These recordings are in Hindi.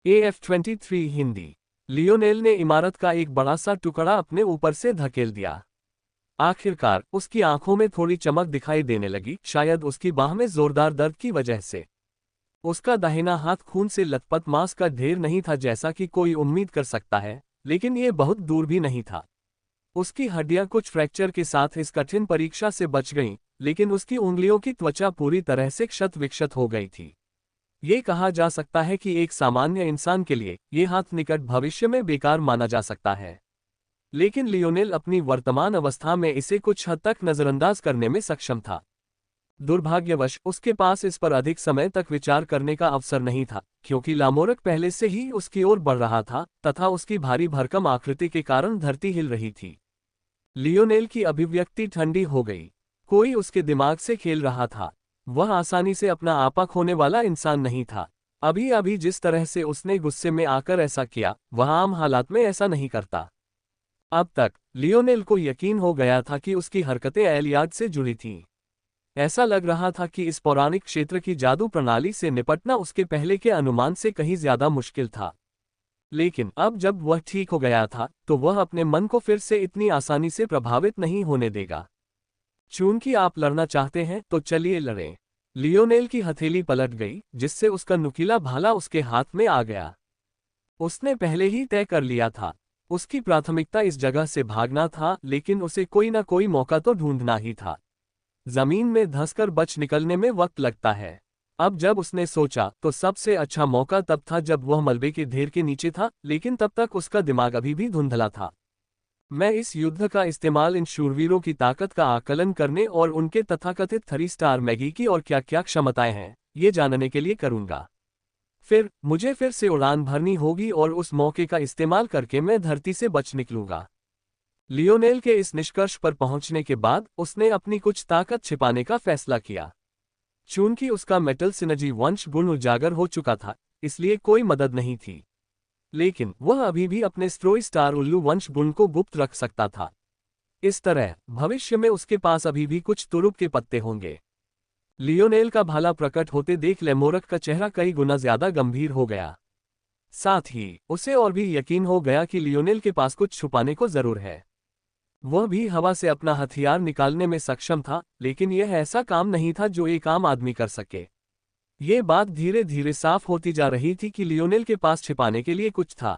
AF-23 हिंदी। लियोनेल ने इमारत का एक बड़ा सा टुकड़ा अपने ऊपर से धकेल दिया। आखिरकार उसकी आंखों में थोड़ी चमक दिखाई देने लगी, शायद उसकी बाह में जोरदार दर्द की वजह से। उसका दाहिना हाथ खून से लथपथ मांस का ढेर नहीं था जैसा कि कोई उम्मीद कर सकता है, लेकिन ये बहुत दूर भी नहीं था। उसकी हड्डियां कुछ फ्रैक्चर के साथ इस कठिन परीक्षा से बच गईं, लेकिन उसकी उंगलियों की त्वचा पूरी तरह से क्षत विक्षत हो गई थी। ये कहा जा सकता है कि एक सामान्य इंसान के लिए ये हाथ निकट भविष्य में बेकार माना जा सकता है, लेकिन लियोनेल अपनी वर्तमान अवस्था में इसे कुछ हद तक नजरअंदाज करने में सक्षम था। दुर्भाग्यवश उसके पास इस पर अधिक समय तक विचार करने का अवसर नहीं था, क्योंकि लामोरक पहले से ही उसकी ओर बढ़ रहा था तथा उसकी भारी भरकम आकृति के कारण धरती हिल रही थी। लियोनेल की अभिव्यक्ति ठंडी हो गई। कोई उसके दिमाग से खेल रहा था। वह आसानी से अपना आपा खोने वाला इंसान नहीं था। अभी अभी जिस तरह से उसने गुस्से में आकर ऐसा किया, वह आम हालात में ऐसा नहीं करता। अब तक लियोनेल को यकीन हो गया था कि उसकी हरकतें एलियाड से जुड़ी थीं। ऐसा लग रहा था कि इस पौराणिक क्षेत्र की जादू प्रणाली से निपटना उसके पहले के अनुमान से कहीं ज्यादा मुश्किल था। लेकिन अब जब वह ठीक हो गया था, तो वह अपने मन को फिर से इतनी आसानी से प्रभावित नहीं होने देगा। चूंकि आप लड़ना चाहते हैं तो चलिए लड़ें। लियोनेल की हथेली पलट गई, जिससे उसका नुकीला भाला उसके हाथ में आ गया। उसने पहले ही तय कर लिया था। उसकी प्राथमिकता इस जगह से भागना था, लेकिन उसे कोई ना कोई मौका तो ढूंढना ही था। जमीन में धंसकर बच निकलने में वक्त लगता है। अब जब उसने सोचा तो सबसे अच्छा मौका तब था जब वह मलबे के ढेर के नीचे था, लेकिन तब तक उसका दिमाग अभी भी धुंधला था। मैं इस युद्ध का इस्तेमाल इन शूरवीरों की ताकत का आकलन करने और उनके तथाकथित 3 स्टार मैगी की और क्या क्या क्षमताएं हैं, ये जानने के लिए करूंगा। फिर मुझे फिर से उड़ान भरनी होगी और उस मौके का इस्तेमाल करके मैं धरती से बच निकलूंगा। लियोनेल के इस निष्कर्ष पर पहुंचने के बाद उसने अपनी कुछ ताकत छिपाने का फैसला किया। चूंकि उसका मेटल सिनर्जी वंश गुण उजागर हो चुका था, इसलिए कोई मदद नहीं थी। लेकिन वह अभी भी अपने स्ट्रोई स्टार उल्लू वंश गुण को गुप्त रख सकता था। इस तरह भविष्य में उसके पास अभी भी कुछ तुरुप के पत्ते होंगे। लियोनेल का भाला प्रकट होते देख लेमोरक का चेहरा कई गुना ज्यादा गंभीर हो गया। साथ ही उसे और भी यकीन हो गया कि लियोनेल के पास कुछ छुपाने को जरूर है। वह भी हवा से अपना हथियार निकालने में सक्षम था, लेकिन यह ऐसा काम नहीं था जो एक आम आदमी कर सके। ये बात धीरे धीरे साफ होती जा रही थी कि लियोनेल के पास छिपाने के लिए कुछ था।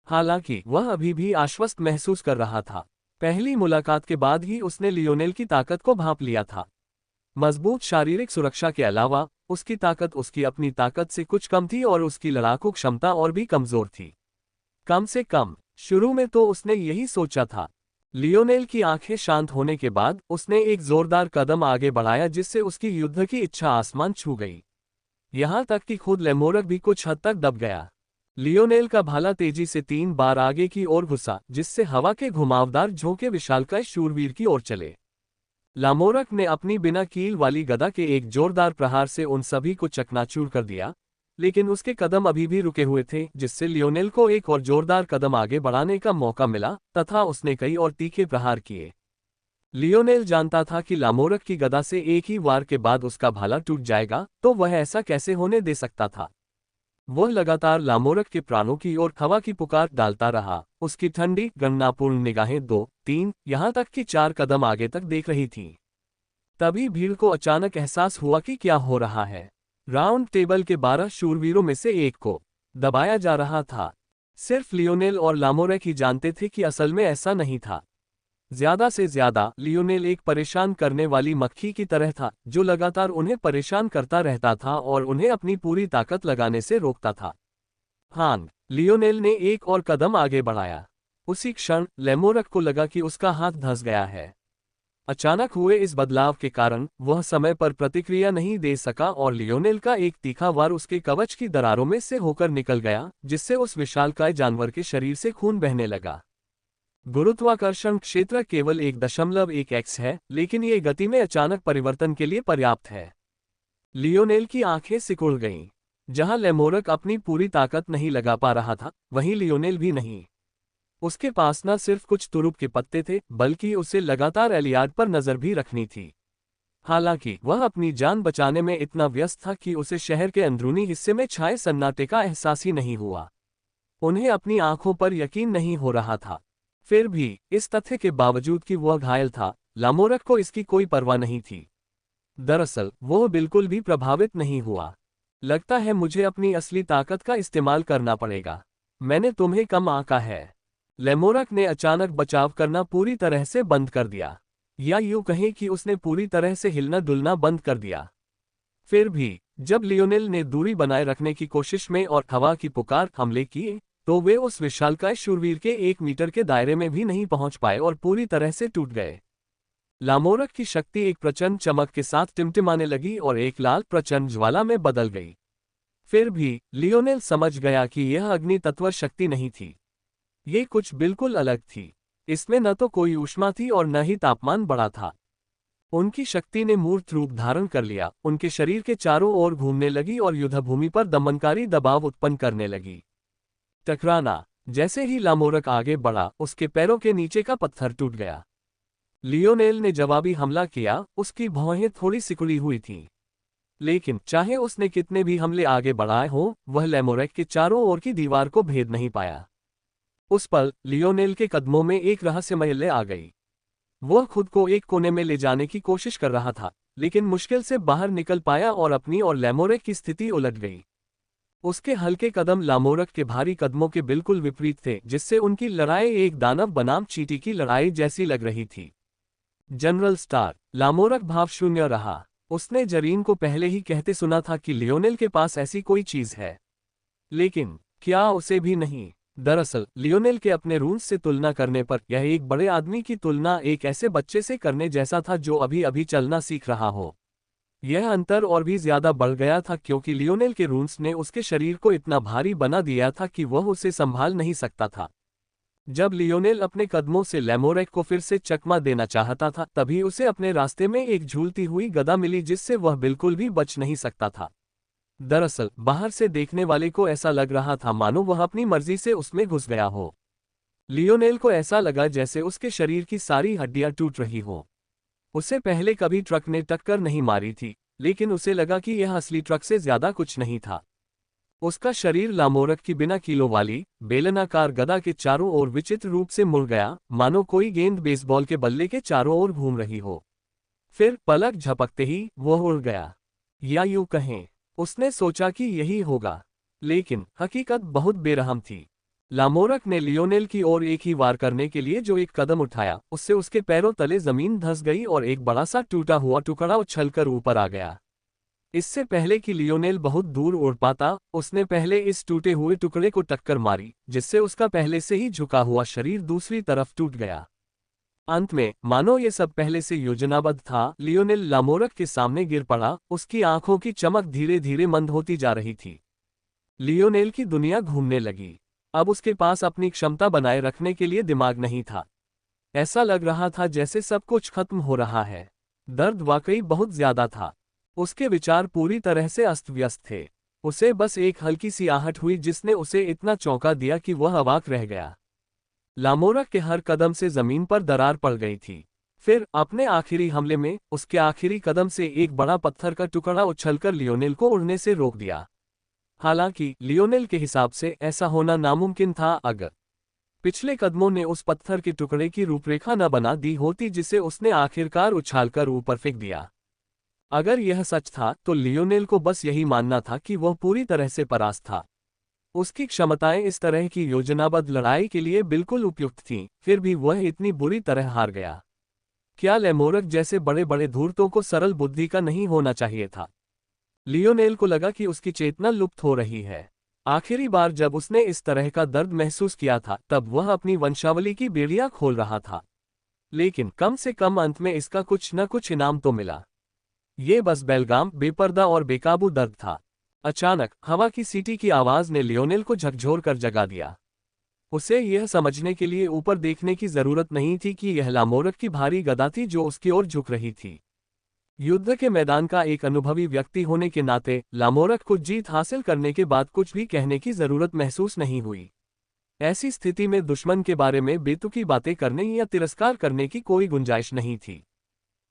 हालांकि वह अभी भी आश्वस्त महसूस कर रहा था। पहली मुलाकात के बाद ही उसने लियोनेल की ताकत को भांप लिया था। मजबूत शारीरिक सुरक्षा के अलावा उसकी ताकत उसकी अपनी ताकत से कुछ कम थी और उसकी लड़ाकू क्षमता और भी कमजोर थी। कम से कम शुरू में तो उसने यही सोचा था। लियोनेल की आंखें शांत होने के बाद उसने एक जोरदार कदम आगे बढ़ाया, जिससे उसकी युद्ध की इच्छा आसमान छू गई। यहां तक कि खुद लेमोरक भी कुछ हद तक दब गया। लियोनेल का भाला तेजी से 3 बार आगे की ओर घुसा, जिससे हवा के घुमावदार झोंके विशालकाय शूरवीर की ओर चले। लामोरक ने अपनी बिना कील वाली गदा के एक जोरदार प्रहार से उन सभी को चकनाचूर कर दिया, लेकिन उसके कदम अभी भी रुके हुए थे, जिससे लियोनेल को एक और जोरदार कदम आगे बढ़ाने का मौका मिला तथा उसने कई और तीखे प्रहार किए। लियोनेल जानता था कि लामोरक की गदा से एक ही वार के बाद उसका भाला टूट जाएगा, तो वह ऐसा कैसे होने दे सकता था। वह लगातार लामोरक के प्राणों की ओर हवा की पुकार डालता रहा। उसकी ठंडी गणनापूर्ण निगाहें 2, 3, यहां तक कि 4 कदम आगे तक देख रही थीं। तभी भीड़ को अचानक एहसास हुआ कि क्या हो रहा है। राउंड टेबल के 12 शूरवीरों में से एक को दबाया जा रहा था। सिर्फ लियोनेल और लामोरक ही जानते थे कि असल में ऐसा नहीं था। ज्यादा से ज्यादा लियोनेल एक परेशान करने वाली मक्खी की तरह था, जो लगातार उन्हें परेशान करता रहता था और उन्हें अपनी पूरी ताकत लगाने से रोकता था। हाँ, लियोनेल ने एक और कदम आगे बढ़ाया। उसी क्षण लेमोरक को लगा कि उसका हाथ धंस गया है। अचानक हुए इस बदलाव के कारण वह समय पर प्रतिक्रिया नहीं दे सका और लियोनेल का एक तीखा वार उसके कवच की दरारों में से होकर निकल गया, जिससे उस विशालकाय जानवर के शरीर से खून बहने लगा। गुरुत्वाकर्षण क्षेत्र केवल 1.1 x है, लेकिन ये गति में अचानक परिवर्तन के लिए पर्याप्त है। लियोनेल की आंखें सिकुड़ गईं। जहां लेमोरक अपनी पूरी ताकत नहीं लगा पा रहा था, वहीं लियोनेल भी नहीं। उसके पास न सिर्फ कुछ तुरुप के पत्ते थे, बल्कि उसे लगातार एलियाड पर नजर भी रखनी थी। हालांकि वह अपनी जान बचाने में इतना व्यस्त था कि उसे शहर के अंदरूनी हिस्से में छाए सन्नाटे का एहसास ही नहीं हुआ। उन्हें अपनी आंखों पर यकीन नहीं हो रहा था। फिर भी इस तथ्य के बावजूद कि वह घायल था, लामोरक को इसकी कोई परवाह नहीं थी। दरअसल वह बिल्कुल भी प्रभावित नहीं हुआ। लगता है मुझे अपनी असली ताकत का इस्तेमाल करना पड़ेगा। मैंने तुम्हें कम आंका है। लैमोरक ने अचानक बचाव करना पूरी तरह से बंद कर दिया, या यूं कहें कि उसने पूरी तरह से हिलना डुलना बंद कर दिया। फिर भी जब लियोनेल ने दूरी बनाए रखने की कोशिश में और हवा की पुकार हमले किए, तो वे उस विशालकाय शूरवीर के 1 मीटर के दायरे में भी नहीं पहुंच पाए और पूरी तरह से टूट गए। लामोरक की शक्ति एक प्रचंड चमक के साथ टिमटिमाने लगी और एक लाल प्रचंड ज्वाला में बदल गई। फिर भी लियोनेल समझ गया कि यह अग्नि तत्व शक्ति नहीं थी। ये कुछ बिल्कुल अलग थी। इसमें न तो कोई ऊष्मा थी और न ही तापमान बढ़ा था। उनकी शक्ति ने मूर्त रूप धारण कर लिया, उनके शरीर के चारों ओर घूमने लगी और युद्धभूमि पर दमनकारी दबाव उत्पन्न करने लगी। टकराना। जैसे ही लामोरक आगे बढ़ा, उसके पैरों के नीचे का पत्थर टूट गया। लियोनेल ने जवाबी हमला किया, उसकी भौहें थोड़ी सिकुड़ी हुई थीं। लेकिन चाहे उसने कितने भी हमले आगे बढ़ाए हों, वह लैमोरक के चारों ओर की दीवार को भेद नहीं पाया। उस पल लियोनेल के कदमों में एक रहस्यमय लय आ गई। वह खुद को एक कोने में ले जाने की कोशिश कर रहा था, लेकिन मुश्किल से बाहर निकल पाया और अपनी और लैमोरक की स्थिति उलट गई। उसके हल्के कदम लामोरक के भारी कदमों के बिल्कुल विपरीत थे, जिससे उनकी लड़ाई एक दानव बनाम चींटी की लड़ाई जैसी लग रही थी। General star. लामोरक भावशून्य रहा। उसने जरीन को पहले ही कहते सुना था कि लियोनेल के पास ऐसी कोई चीज है, लेकिन क्या उसे भी नहीं? दरअसल लियोनेल के अपने रूल्स से तुलना करने पर यह एक बड़े आदमी की तुलना एक ऐसे बच्चे से करने जैसा था जो अभी अभी चलना सीख रहा हो। यह अंतर और भी ज्यादा बढ़ गया था क्योंकि लियोनेल के रूल्स ने उसके शरीर को इतना भारी बना दिया था कि वह उसे संभाल नहीं सकता था। जब लियोनेल अपने कदमों से लैमोरक को फिर से चकमा देना चाहता था, तभी उसे अपने रास्ते में एक झूलती हुई गदा मिली जिससे वह बिल्कुल भी बच नहीं सकता था। दरअसल बाहर से देखने वाले को ऐसा लग रहा था मानो वह अपनी मर्जी से उसमें घुस गया हो। लियोनेल को ऐसा लगा जैसे उसके शरीर की सारी हड्डियां टूट रही हो। उसे पहले कभी ट्रक ने टक्कर नहीं मारी थी, लेकिन उसे लगा कि यह असली ट्रक से ज्यादा कुछ नहीं था। उसका शरीर लामोरक की बिना कीलों वाली बेलनाकार गदा के चारों ओर विचित्र रूप से मुड़ गया, मानो कोई गेंद बेसबॉल के बल्ले के चारों ओर घूम रही हो। फिर पलक झपकते ही वह उड़ गया, या यूं कहें उसने सोचा कि यही होगा, लेकिन हकीकत बहुत बेरहम थी। लामोरक ने लियोनेल की ओर एक ही वार करने के लिए जो एक कदम उठाया, उससे उसके पैरों तले जमीन धंस गई और एक बड़ा सा टूटा हुआ टुकड़ा उछलकर ऊपर आ गया। इससे पहले कि लियोनेल बहुत दूर उड़ पाता, उसने पहले इस टूटे हुए टुकड़े को टक्कर मारी, जिससे उसका पहले से ही झुका हुआ शरीर दूसरी तरफ टूट गया। अंत में मानो ये सब पहले से योजनाबद्ध था, लियोनेल लामोरक के सामने गिर पड़ा। उसकी आंखों की चमक धीरे धीरे मंद होती जा रही थी। लियोनेल की दुनिया घूमने लगी। अब उसके पास अपनी क्षमता बनाए रखने के लिए दिमाग नहीं था। ऐसा लग रहा था जैसे सब कुछ खत्म हो रहा है। दर्द वाकई बहुत ज्यादा था। उसके विचार पूरी तरह से अस्त व्यस्त थे। उसे बस एक हल्की सी आहट हुई जिसने उसे इतना चौंका दिया कि वह अवाक रह गया। लामोरक के हर कदम से जमीन पर दरार पड़ गई थी। फिर अपने आखिरी हमले में उसके आखिरी कदम से एक बड़ा पत्थर का टुकड़ा उछलकर लियोनेल को उड़ने से रोक दिया। हालांकि लियोनेल के हिसाब से ऐसा होना नामुमकिन था अगर पिछले कदमों ने उस पत्थर के टुकड़े की रूपरेखा न बना दी होती जिसे उसने आखिरकार उछालकर ऊपर फेंक दिया। अगर यह सच था तो लियोनेल को बस यही मानना था कि वह पूरी तरह से परास्त था। उसकी क्षमताएं इस तरह की योजनाबद्ध लड़ाई के लिए बिल्कुल उपयुक्त थीं, फिर भी वह इतनी बुरी तरह हार गया। क्या लैमोरक जैसे बड़े बड़े धूर्तों को सरल बुद्धि का नहीं होना चाहिए था? लियोनेल को लगा कि उसकी चेतना लुप्त हो रही है। आखिरी बार जब उसने इस तरह का दर्द महसूस किया था, तब वह अपनी वंशावली की बेड़ियां खोल रहा था। लेकिन कम से कम अंत में इसका कुछ न कुछ इनाम तो मिला। ये बस बेलगाम, बेपर्दा और बेकाबू दर्द था। अचानक हवा की सीटी की आवाज ने लियोनेल को झकझोर कर जगा दिया। उसे यह समझने के लिए ऊपर देखने की जरूरत नहीं थी कि यह लामोरक की भारी गदा थी जो उसकी ओर झुक रही थी। युद्ध के मैदान का एक अनुभवी व्यक्ति होने के नाते लामोरक को जीत हासिल करने के बाद कुछ भी कहने की जरूरत महसूस नहीं हुई। ऐसी स्थिति में दुश्मन के बारे में बेतुकी बातें करने या तिरस्कार करने की कोई गुंजाइश नहीं थी।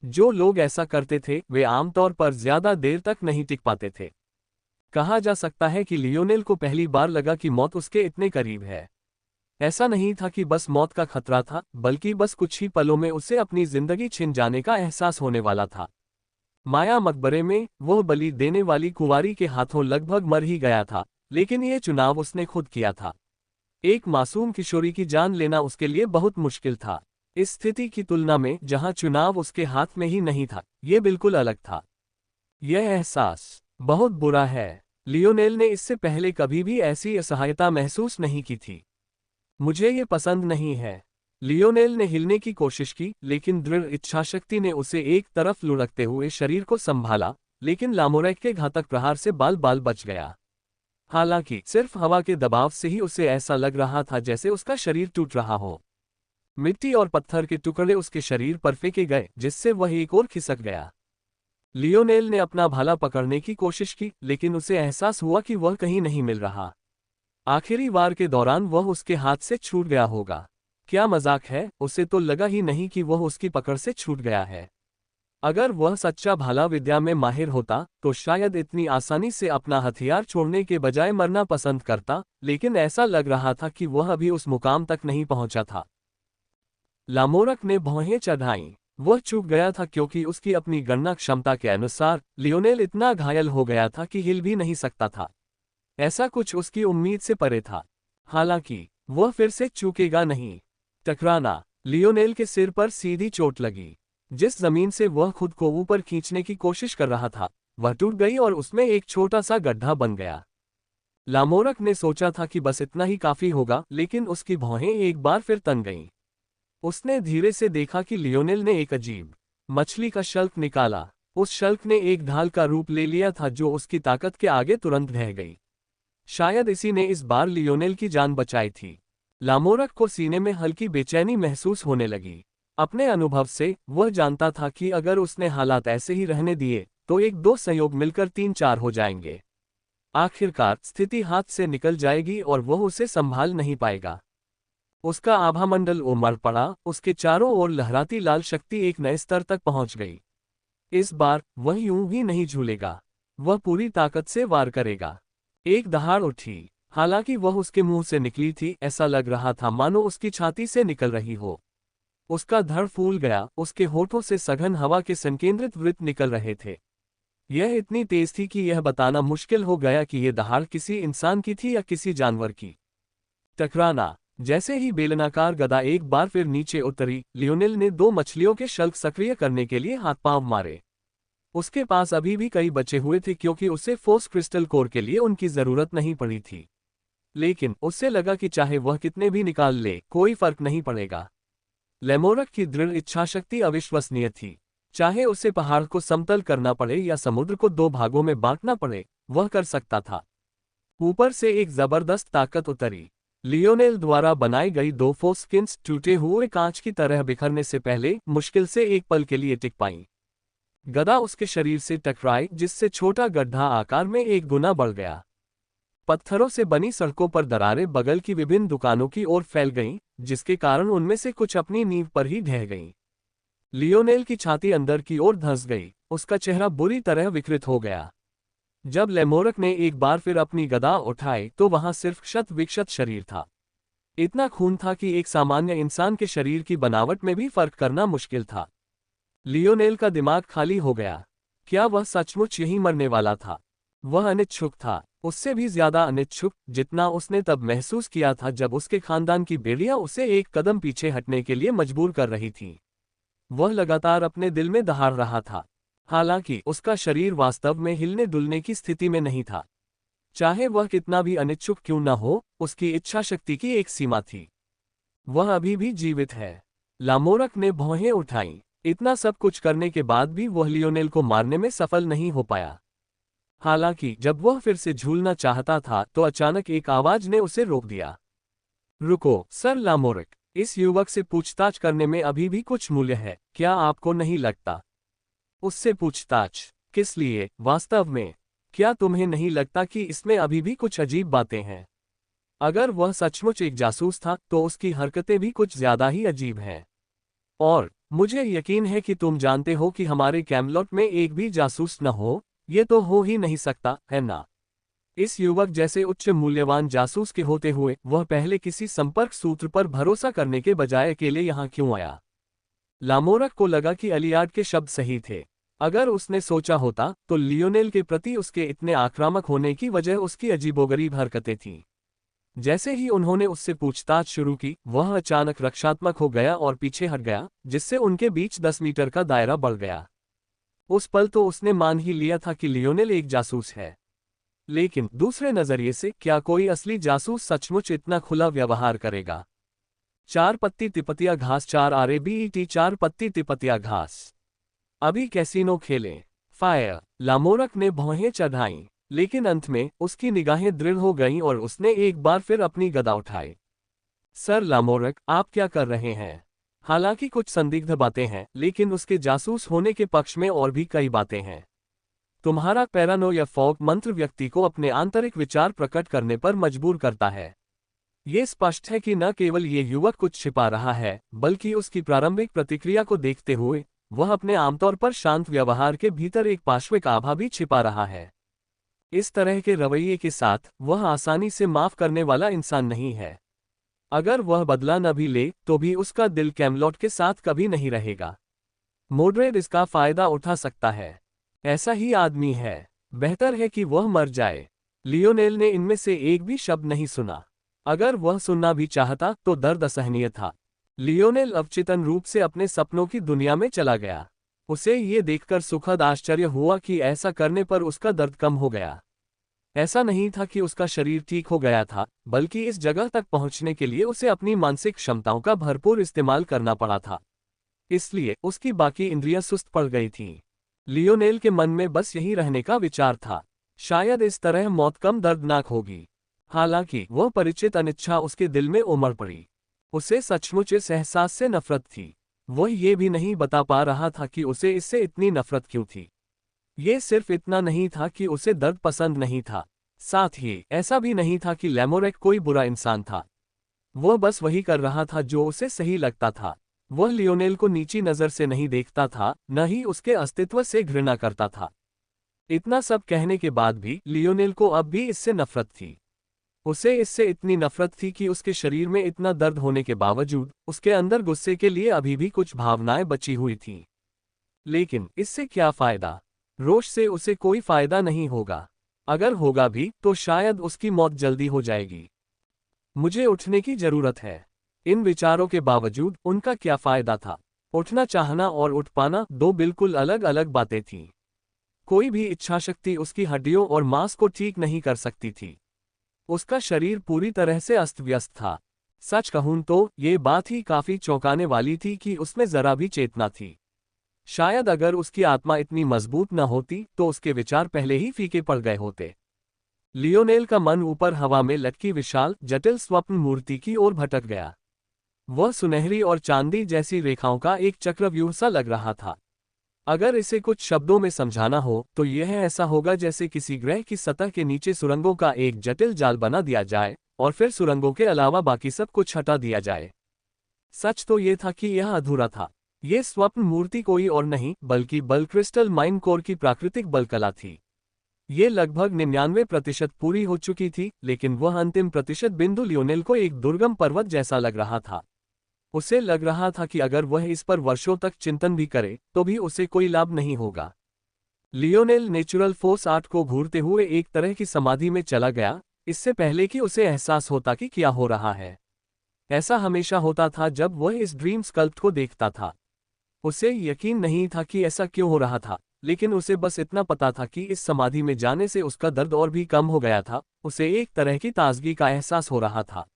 जो लोग ऐसा करते थे वे आमतौर पर ज्यादा देर तक नहीं टिक पाते थे। कहा जा सकता है कि लियोनेल को पहली बार लगा कि मौत उसके इतने करीब है। ऐसा नहीं था कि बस मौत का खतरा था, बल्कि बस कुछ ही पलों में उसे अपनी जिंदगी छिन जाने का एहसास होने वाला था। माया मकबरे में वह बलि देने वाली कुंवारी के हाथों लगभग मर ही गया था, लेकिन यह चुनाव उसने खुद किया था। एक मासूम किशोरी की जान लेना उसके लिए बहुत मुश्किल था। इस स्थिति की तुलना में जहां चुनाव उसके हाथ में ही नहीं था, यह बिल्कुल अलग था। यह एहसास बहुत बुरा है। लियोनेल ने इससे पहले कभी भी ऐसी असहायता महसूस नहीं की थी। मुझे ये पसंद नहीं है। लियोनेल ने हिलने की कोशिश की, लेकिन दृढ़ इच्छाशक्ति ने उसे एक तरफ लुढ़कते हुए शरीर को संभाला, लेकिन लामोरेक के घातक प्रहार से बाल बाल बच गया। हालांकि सिर्फ हवा के दबाव से ही उसे ऐसा लग रहा था जैसे उसका शरीर टूट रहा हो। मिट्टी और पत्थर के टुकड़े उसके शरीर पर फेंके गए, जिससे वह एक और खिसक गया। लियोनेल ने अपना भाला पकड़ने की कोशिश की, लेकिन उसे एहसास हुआ कि वह कहीं नहीं मिल रहा। आखिरी वार के दौरान वह उसके हाथ से छूट गया होगा। क्या मजाक है, उसे तो लगा ही नहीं कि वह उसकी पकड़ से छूट गया है। अगर वह सच्चा भाला विद्या में माहिर होता तो शायद इतनी आसानी से अपना हथियार छोड़ने के बजाय मरना पसंद करता, लेकिन ऐसा लग रहा था कि वह अभी उस मुकाम तक नहीं पहुंचा था। लामोरक ने भौहें चढ़ाईं। वह चूक गया था क्योंकि उसकी अपनी गणना क्षमता के अनुसार लियोनेल इतना घायल हो गया था कि हिल भी नहीं सकता था। ऐसा कुछ उसकी उम्मीद से परे था। हालांकि वह फिर से चूकेगा नहीं। टकराना। लियोनेल के सिर पर सीधी चोट लगी। जिस जमीन से वह खुद को ऊपर खींचने की कोशिश कर रहा था वह टूट गई और उसमें एक छोटा सा गड्ढा बन गया। लामोरक ने सोचा था कि बस इतना ही काफी होगा, लेकिन उसकी भौहें एक बार फिर तन गईं। उसने धीरे से देखा कि लियोनेल ने एक अजीब मछली का शल्क निकाला। उस शल्क ने एक ढाल का रूप ले लिया था जो उसकी ताकत के आगे तुरंत ढह गई। शायद इसी ने इस बार लियोनेल की जान बचाई थी। लामोरक को सीने में हल्की बेचैनी महसूस होने लगी। अपने अनुभव से वह जानता था कि अगर उसने हालात ऐसे ही रहने दिए तो एक दो संयोग मिलकर 3-4 हो जाएंगे। आखिरकार स्थिति हाथ से निकल जाएगी और वह उसे संभाल नहीं पाएगा। उसका आभामंडल उमड़ पड़ा, उसके चारों ओर लहराती लाल शक्ति एक नए स्तर तक पहुंच गई। इस बार वह यूं ही नहीं झूलेगा, वह पूरी ताकत से वार करेगा। एक दहाड़ उठी। हालांकि वह उसके मुंह से निकली थी, ऐसा लग रहा था मानो उसकी छाती से निकल रही हो। उसका धड़ फूल गया, उसके होठों से सघन हवा के संकेंद्रित वृत्त निकल रहे थे। यह इतनी तेज थी कि यह बताना मुश्किल हो गया कि यह दहाड़ किसी इंसान की थी या किसी जानवर की। टकराना। जैसे ही बेलनाकार गदा एक बार फिर नीचे उतरी, लियोनेल ने दो मछलियों के शल्क सक्रिय करने के लिए हाथ पांव मारे। उसके पास अभी भी कई बचे हुए थे क्योंकि उसे फोर्स क्रिस्टल कोर के लिए उनकी जरूरत नहीं पड़ी थी। लेकिन उससे लगा कि चाहे वह कितने भी निकाल ले, कोई फर्क नहीं पड़ेगा। लेमोरक की दृढ़ इच्छाशक्ति अविश्वसनीय थी। चाहे उसे पहाड़ को समतल करना पड़े या समुद्र को दो भागों में बांटना पड़े, वह कर सकता था। ऊपर से एक जबरदस्त ताकत उतरी। लियोनेल द्वारा बनाई गई दो फोर्सकिन्स टूटे हुए कांच की तरह बिखरने से पहले मुश्किल से एक पल के लिए टिक पाईं। गदा उसके शरीर से टकराई, जिससे छोटा गड्ढा आकार में 1 गुना बढ़ गया। पत्थरों से बनी सड़कों पर दरारें बगल की विभिन्न दुकानों की ओर फैल गईं, जिसके कारण उनमें से कुछ अपनी नींव पर ही ढह गईं। लियोनेल की छाती अंदर की ओर धंस गई, उसका चेहरा बुरी तरह विकृत हो गया। जब लेमोरक ने एक बार फिर अपनी गदा उठाई तो वहां सिर्फ क्षत विक्षत शरीर था। इतना खून था कि एक सामान्य इंसान के शरीर की बनावट में भी फर्क करना मुश्किल था। लियोनेल का दिमाग खाली हो गया। क्या वह सचमुच यहीं मरने वाला था? वह अनिच्छुक था, उससे भी ज्यादा अनिच्छुक जितना उसने तब महसूस किया था जब उसके खानदान की बेड़ियां उसे एक कदम पीछे हटने के लिए मजबूर कर रही थीं। वह लगातार अपने दिल में दहाड़ रहा था। हालांकि उसका शरीर वास्तव में हिलने डुलने की स्थिति में नहीं था। चाहे वह कितना भी अनिच्छुक क्यों न हो, उसकी इच्छा शक्ति की एक सीमा थी। वह अभी भी जीवित है। लामोरक ने भौहें उठाईं। इतना सब कुछ करने के बाद भी वह लियोनेल को मारने में सफल नहीं हो पाया। हालांकि जब वह फिर से झूलना चाहता था तो अचानक एक आवाज ने उसे रोक दिया। रुको, सर लामोरक, इस युवक से पूछताछ करने में अभी भी कुछ मूल्य है, क्या आपको नहीं लगता? उससे पूछताछ किस लिए? वास्तव में क्या तुम्हें नहीं लगता कि इसमें अभी भी कुछ अजीब बातें हैं? अगर वह सचमुच एक जासूस था तो उसकी हरकतें भी कुछ ज्यादा ही अजीब हैं। और मुझे यकीन है कि तुम जानते हो कि हमारे कैमलॉट में एक भी जासूस न हो, ये तो हो ही नहीं सकता, है ना? इस युवक जैसे उच्च मूल्यवान जासूस के होते हुए वह पहले किसी संपर्क सूत्र पर भरोसा करने के बजाय अकेले यहाँ क्यों आया? लामोरक को लगा कि एलियाड के शब्द सही थे। अगर उसने सोचा होता तो लियोनेल के प्रति उसके इतने आक्रामक होने की वजह उसकी अजीबोगरीब हरकतें थीं। जैसे ही उन्होंने उससे पूछताछ शुरू की, वह अचानक रक्षात्मक हो गया और पीछे हट गया, जिससे उनके बीच 10 मीटर का दायरा बढ़ गया। उस पल तो उसने मान ही लिया था कि लियोनेल एक जासूस है। लेकिन दूसरे नजरिए से क्या कोई असली जासूस सचमुच इतना खुला व्यवहार करेगा? 4 पत्ती तिपतिया घास 4 RABET 4 पत्ती तिपतिया घास। अभी कैसीनो खेलें। फायर। लामोरक ने भौहें चढ़ाईं, लेकिन अंत में उसकी निगाहें दृढ़ हो गईं और उसने एक बार फिर अपनी गदा उठाई। सर लामोरक, आप क्या कर रहे हैं? हालांकि कुछ संदिग्ध बातें हैं, लेकिन उसके जासूस होने के पक्ष में और भी कई बातें हैं। तुम्हारा पैरानो या फॉग मंत्र व्यक्ति को अपने आंतरिक विचार प्रकट करने पर मजबूर करता है। ये स्पष्ट है कि न केवल ये युवक कुछ छिपा रहा है, बल्कि उसकी प्रारंभिक प्रतिक्रिया को देखते हुए वह अपने आमतौर पर शांत व्यवहार के भीतर एक पाश्विक आभा भी छिपा रहा है। इस तरह के रवैये के साथ वह आसानी से माफ करने वाला इंसान नहीं है। अगर वह बदला न भी ले तो भी उसका दिल कैमलॉट के साथ कभी नहीं रहेगा। मोड्रेड इसका फायदा उठा सकता है। ऐसा ही आदमी है। बेहतर है कि वह मर जाए। लियोनेल ने इनमें से एक भी शब्द नहीं सुना। अगर वह सुनना भी चाहता तो दर्द असहनीय था। लियोनेल अवचेतन रूप से अपने सपनों की दुनिया में चला गया। उसे ये देखकर सुखद आश्चर्य हुआ कि ऐसा करने पर उसका दर्द कम हो गया। ऐसा नहीं था कि उसका शरीर ठीक हो गया था, बल्कि इस जगह तक पहुंचने के लिए उसे अपनी मानसिक क्षमताओं का भरपूर इस्तेमाल करना पड़ा था। इसलिए उसकी बाकी इंद्रियां सुस्त पड़ गई थीं। लियोनेल के मन में बस यही रहने का विचार था। शायद इस तरह मौत कम दर्दनाक होगी। हालांकि वह परिचित अनिच्छा उसके दिल में उमड़ पड़ी। उसे सचमुच इस एहसास से नफरत थी। वह ये भी नहीं बता पा रहा था कि उसे इससे इतनी नफरत क्यों थी। ये सिर्फ इतना नहीं था कि उसे दर्द पसंद नहीं था, साथ ही ऐसा भी नहीं था कि लैमोरेक कोई बुरा इंसान था। वह बस वही कर रहा था जो उसे सही लगता था। वह लियोनेल को नीची नज़र से नहीं देखता था, न ही उसके अस्तित्व से घृणा करता था। इतना सब कहने के बाद भी लियोनेल को अब भी इससे नफरत थी। उसे इससे इतनी नफरत थी कि उसके शरीर में इतना दर्द होने के बावजूद उसके अंदर गुस्से के लिए अभी भी कुछ भावनाएं बची हुई थीं। लेकिन इससे क्या फायदा? रोष से उसे कोई फायदा नहीं होगा। अगर होगा भी तो शायद उसकी मौत जल्दी हो जाएगी। मुझे उठने की जरूरत है। इन विचारों के बावजूद उनका क्या फायदा था? उठना चाहना और उठ पाना दो बिल्कुल अलग अलग बातें थीं। कोई भी इच्छाशक्ति उसकी हड्डियों और मांस को ठीक नहीं कर सकती थी। उसका शरीर पूरी तरह से अस्त व्यस्त था। सच कहूं तो ये बात ही काफी चौंकाने वाली थी कि उसमें जरा भी चेतना थी। शायद अगर उसकी आत्मा इतनी मजबूत न होती तो उसके विचार पहले ही फीके पड़ गए होते। लियोनेल का मन ऊपर हवा में लटकी विशाल जटिल स्वप्न मूर्ति की ओर भटक गया। वह सुनहरी और चांदी जैसी रेखाओं का एक चक्रव्यूह सा लग रहा था। अगर इसे कुछ शब्दों में समझाना हो तो यह ऐसा होगा जैसे किसी ग्रह की सतह के नीचे सुरंगों का एक जटिल जाल बना दिया जाए और फिर सुरंगों के अलावा बाकी सब कुछ हटा दिया जाए। सच तो यह था कि यह अधूरा था। यह स्वप्न मूर्ति कोई और नहीं बल्कि बल क्रिस्टल माइन कोर की प्राकृतिक बल कला थी। ये लगभग 99% पूरी हो चुकी थी, लेकिन वह अंतिम प्रतिशत बिंदु लियोनेल को एक दुर्गम पर्वत जैसा लग रहा था। उसे लग रहा था कि अगर वह इस पर वर्षों तक चिंतन भी करे तो भी उसे कोई लाभ नहीं होगा। लियोनेल नेचुरल फोर्स 8 को घूरते हुए एक तरह की समाधि में चला गया, इससे पहले कि उसे एहसास होता कि क्या हो रहा है। ऐसा हमेशा होता था जब वह इस ड्रीम स्कल्प्ट को देखता था। उसे यकीन नहीं था कि ऐसा क्यों हो रहा था, लेकिन उसे बस इतना पता था कि इस समाधि में जाने से उसका दर्द और भी कम हो गया था। उसे एक तरह की ताजगी का एहसास हो रहा था।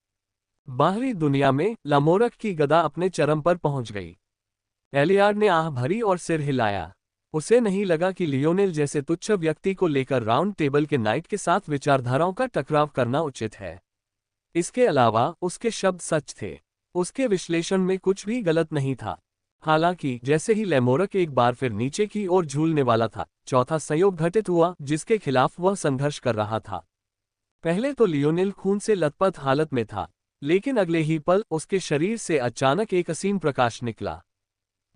बाहरी दुनिया में लामोरक की गदा अपने चरम पर पहुंच गई। एलियाड ने आह भरी और सिर हिलाया। उसे नहीं लगा कि लियोनेल जैसे तुच्छ व्यक्ति को लेकर राउंड टेबल के नाइट के साथ विचारधाराओं का टकराव करना उचित है। इसके अलावा उसके शब्द सच थे। उसके विश्लेषण में कुछ भी गलत नहीं था। हालांकि जैसे ही लैमोरक एक बार फिर नीचे की ओर झूलने वाला था, चौथा संयोग घटित हुआ जिसके खिलाफ वह संघर्ष कर रहा था। पहले तो लियोनेल खून से लथपथ हालत में था, लेकिन अगले ही पल उसके शरीर से अचानक एक असीम प्रकाश निकला।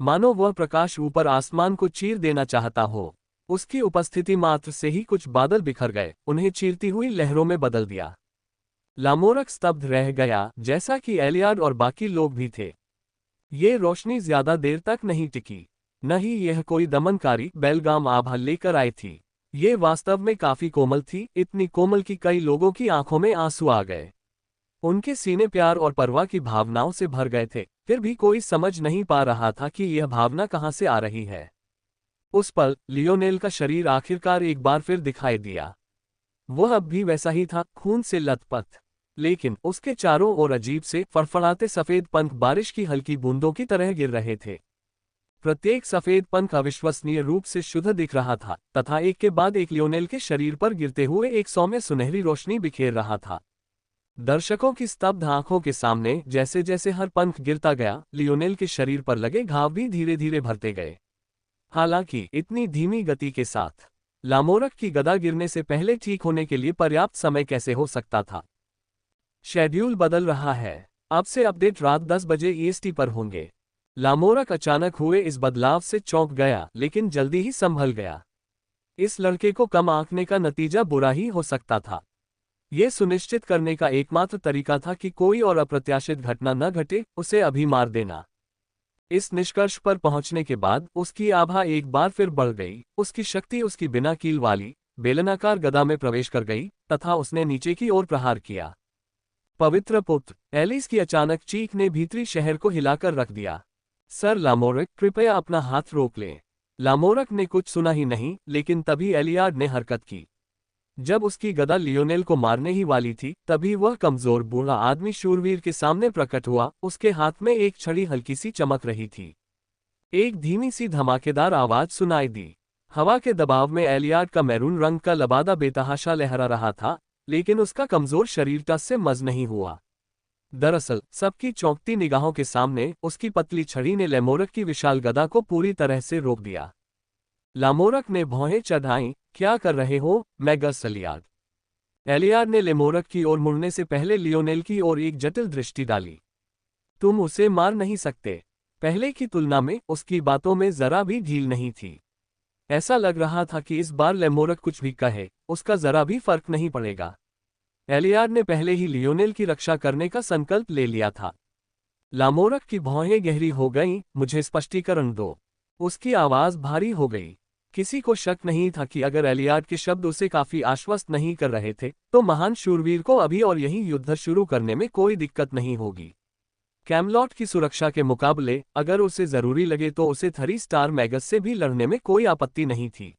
मानो वह प्रकाश ऊपर आसमान को चीर देना चाहता हो। उसकी उपस्थिति मात्र से ही कुछ बादल बिखर गए, उन्हें चीरती हुई लहरों में बदल दिया। लामोरक स्तब्ध रह गया, जैसा कि एलियाड और बाकी लोग भी थे। ये रोशनी ज्यादा देर तक नहीं टिकी। न ही यह कोई दमनकारी बेलगाम आभा लेकर आई थी। ये वास्तव में काफी कोमल थी, इतनी कोमल कि कई लोगों की आंखों में आंसू आ गए। उनके सीने प्यार और परवाह की भावनाओं से भर गए थे, फिर भी कोई समझ नहीं पा रहा था कि यह भावना कहां से आ रही है। उस पल लियोनेल का शरीर आखिरकार एक बार फिर दिखाई दिया। वह अब भी वैसा ही था, खून से लथपथ, लेकिन उसके चारों ओर अजीब से फड़फड़ाते सफेद पंख बारिश की हल्की बूंदों की तरह गिर रहे थे। प्रत्येक सफेद पंख अविश्वसनीय रूप से शुद्ध दिख रहा था, तथा एक के बाद एक लियोनेल के शरीर पर गिरते हुए एक सौम्य सुनहरी रोशनी बिखेर रहा था। दर्शकों की स्तब्ध आंखों के सामने जैसे जैसे हर पंख गिरता गया, लियोनेल के शरीर पर लगे घाव भी धीरे धीरे भरते गए। हालांकि इतनी धीमी गति के साथ लामोरक की गदा गिरने से पहले ठीक होने के लिए पर्याप्त समय कैसे हो सकता था? शेड्यूल बदल रहा है। अब से अपडेट रात 10 बजे ईएसटी पर होंगे। लामोरक अचानक हुए इस बदलाव से चौंक गया, लेकिन जल्दी ही संभल गया। इस लड़के को कम आंकने का नतीजा बुरा ही हो सकता था। यह सुनिश्चित करने का एकमात्र तरीका था कि कोई और अप्रत्याशित घटना न घटे, उसे अभी मार देना। इस निष्कर्ष पर पहुंचने के बाद उसकी आभा एक बार फिर बढ़ गई। उसकी शक्ति उसकी बिना कील वाली बेलनाकार गदा में प्रवेश कर गई, तथा उसने नीचे की ओर प्रहार किया। पवित्र पुत्र, एलिस की अचानक चीख ने भीतरी शहर को हिलाकर रख दिया। सर लामोरक, कृपया अपना हाथ रोक लें। लामोरक ने कुछ सुना ही नहीं, लेकिन तभी एलियाड ने हरकत की। जब उसकी गदा लियोनेल को मारने ही वाली थी, तभी वह कमजोर बूढ़ा आदमी शूरवीर के सामने प्रकट हुआ। उसके हाथ में एक छड़ी हल्की सी चमक रही थी। एक धीमी सी धमाकेदार आवाज सुनाई दी। हवा के दबाव में एलियाड का मैरून रंग का लबादा बेतहाशा लहरा रहा था, लेकिन उसका कमजोर शरीर टस से मज नहीं हुआ। दरअसल सबकी चौंकती निगाहों के सामने उसकी पतली छड़ी ने लेमोरक की विशाल गदा को पूरी तरह से रोक दिया। लामोरक ने भौहें चढ़ाईं, क्या कर रहे हो, मैगस एलियाड? एलियाड ने लेमोरक की ओर मुड़ने से पहले लियोनेल की ओर एक जटिल दृष्टि डाली। तुम उसे मार नहीं सकते। पहले की तुलना में उसकी बातों में जरा भी ढील नहीं थी। ऐसा लग रहा था कि इस बार लेमोरक कुछ भी कहे, उसका जरा भी फर्क नहीं पड़ेगा। एलियाड ने पहले ही लियोनेल की रक्षा करने का संकल्प ले लिया था। लामोरक की भौहें गहरी हो गईं, मुझे स्पष्टीकरण दो। उसकी आवाज भारी हो गई। किसी को शक नहीं था कि अगर एलियाड के शब्द उसे काफी आश्वस्त नहीं कर रहे थे, तो महान शूरवीर को अभी और यही युद्ध शुरू करने में कोई दिक्कत नहीं होगी। कैमलॉट की सुरक्षा के मुकाबले अगर उसे जरूरी लगे तो उसे 3 स्टार मैगस से भी लड़ने में कोई आपत्ति नहीं थी।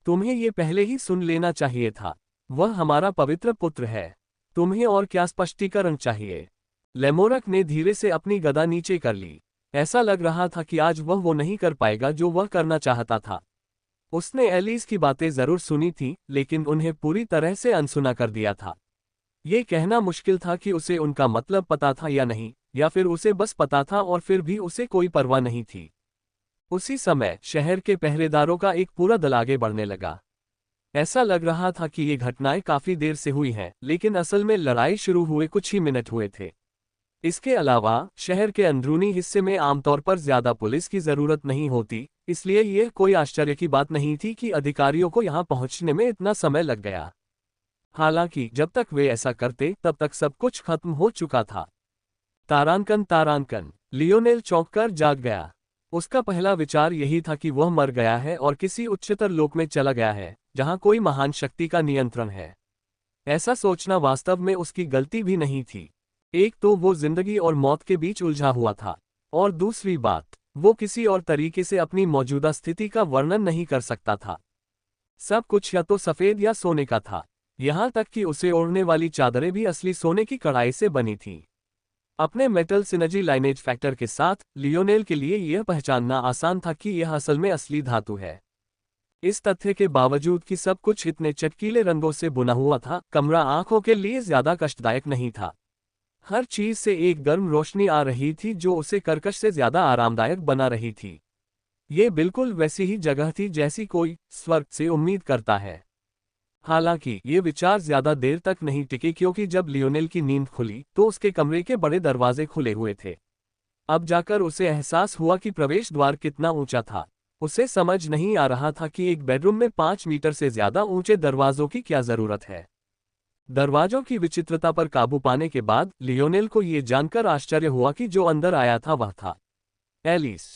तुम्हें ये पहले ही सुन लेना चाहिए था। वह हमारा पवित्र पुत्र है। तुम्हें और क्या स्पष्टीकरण चाहिए? लेमोरक ने धीरे से अपनी गदा नीचे कर ली। ऐसा लग रहा था कि आज वह वो नहीं कर पाएगा जो वह करना चाहता था। उसने एलिस की बातें जरूर सुनी थी, लेकिन उन्हें पूरी तरह से अनसुना कर दिया था। ये कहना मुश्किल था कि उसे उनका मतलब पता था या नहीं, या फिर उसे बस पता था और फिर भी उसे कोई परवाह नहीं थी। उसी समय शहर के पहरेदारों का एक पूरा दल आगे बढ़ने लगा। ऐसा लग रहा था कि ये घटनाएं काफी देर से हुई हैं, लेकिन असल में लड़ाई शुरू हुए कुछ ही मिनट हुए थे। इसके अलावा शहर के अंदरूनी हिस्से में आमतौर पर ज्यादा पुलिस की जरूरत नहीं होती, इसलिए यह कोई आश्चर्य की बात नहीं थी कि अधिकारियों को यहां पहुंचने में इतना समय लग गया। हालांकि जब तक वे ऐसा करते तब तक सब कुछ खत्म हो चुका था। तारांकन तारांकन, लियोनेल चौंककर जाग गया। उसका पहला विचार यही था कि वह मर गया है और किसी उच्चतर लोक में चला गया है, जहां कोई महान शक्ति का नियंत्रण है। ऐसा सोचना वास्तव में उसकी गलती भी नहीं थी। एक तो वो जिंदगी और मौत के बीच उलझा हुआ था, और दूसरी बात, वो किसी और तरीके से अपनी मौजूदा स्थिति का वर्णन नहीं कर सकता था। सब कुछ या तो सफेद या सोने का था, यहां तक कि उसे ओढ़ने वाली चादरें भी असली सोने की कढ़ाई से बनी थीं। अपने मेटल सिनर्जी लाइनेज फैक्टर के साथ लियोनेल के लिए यह पहचानना आसान था कि यह असल में असली धातु है। इस तथ्य के बावजूद कि सब कुछ इतने चटकीले रंगों से बुना हुआ था, कमरा आंखों के लिए ज्यादा कष्टदायक नहीं था। हर चीज से एक गर्म रोशनी आ रही थी जो उसे कर्कश से ज्यादा आरामदायक बना रही थी। ये बिल्कुल वैसी ही जगह थी जैसी कोई स्वर्ग से उम्मीद करता है। हालांकि ये विचार ज्यादा देर तक नहीं टिके, क्योंकि जब लियोनेल की नींद खुली तो उसके कमरे के बड़े दरवाजे खुले हुए थे। अब जाकर उसे एहसास हुआ कि प्रवेश द्वार कितना ऊंचा था। उसे समझ नहीं आ रहा था कि एक बेडरूम में 5 मीटर से ज्यादा ऊंचे दरवाजों की क्या जरूरत है। दरवाजों की विचित्रता पर काबू पाने के बाद लियोनेल को ये जानकर आश्चर्य हुआ कि जो अंदर आया था वह था एलिस।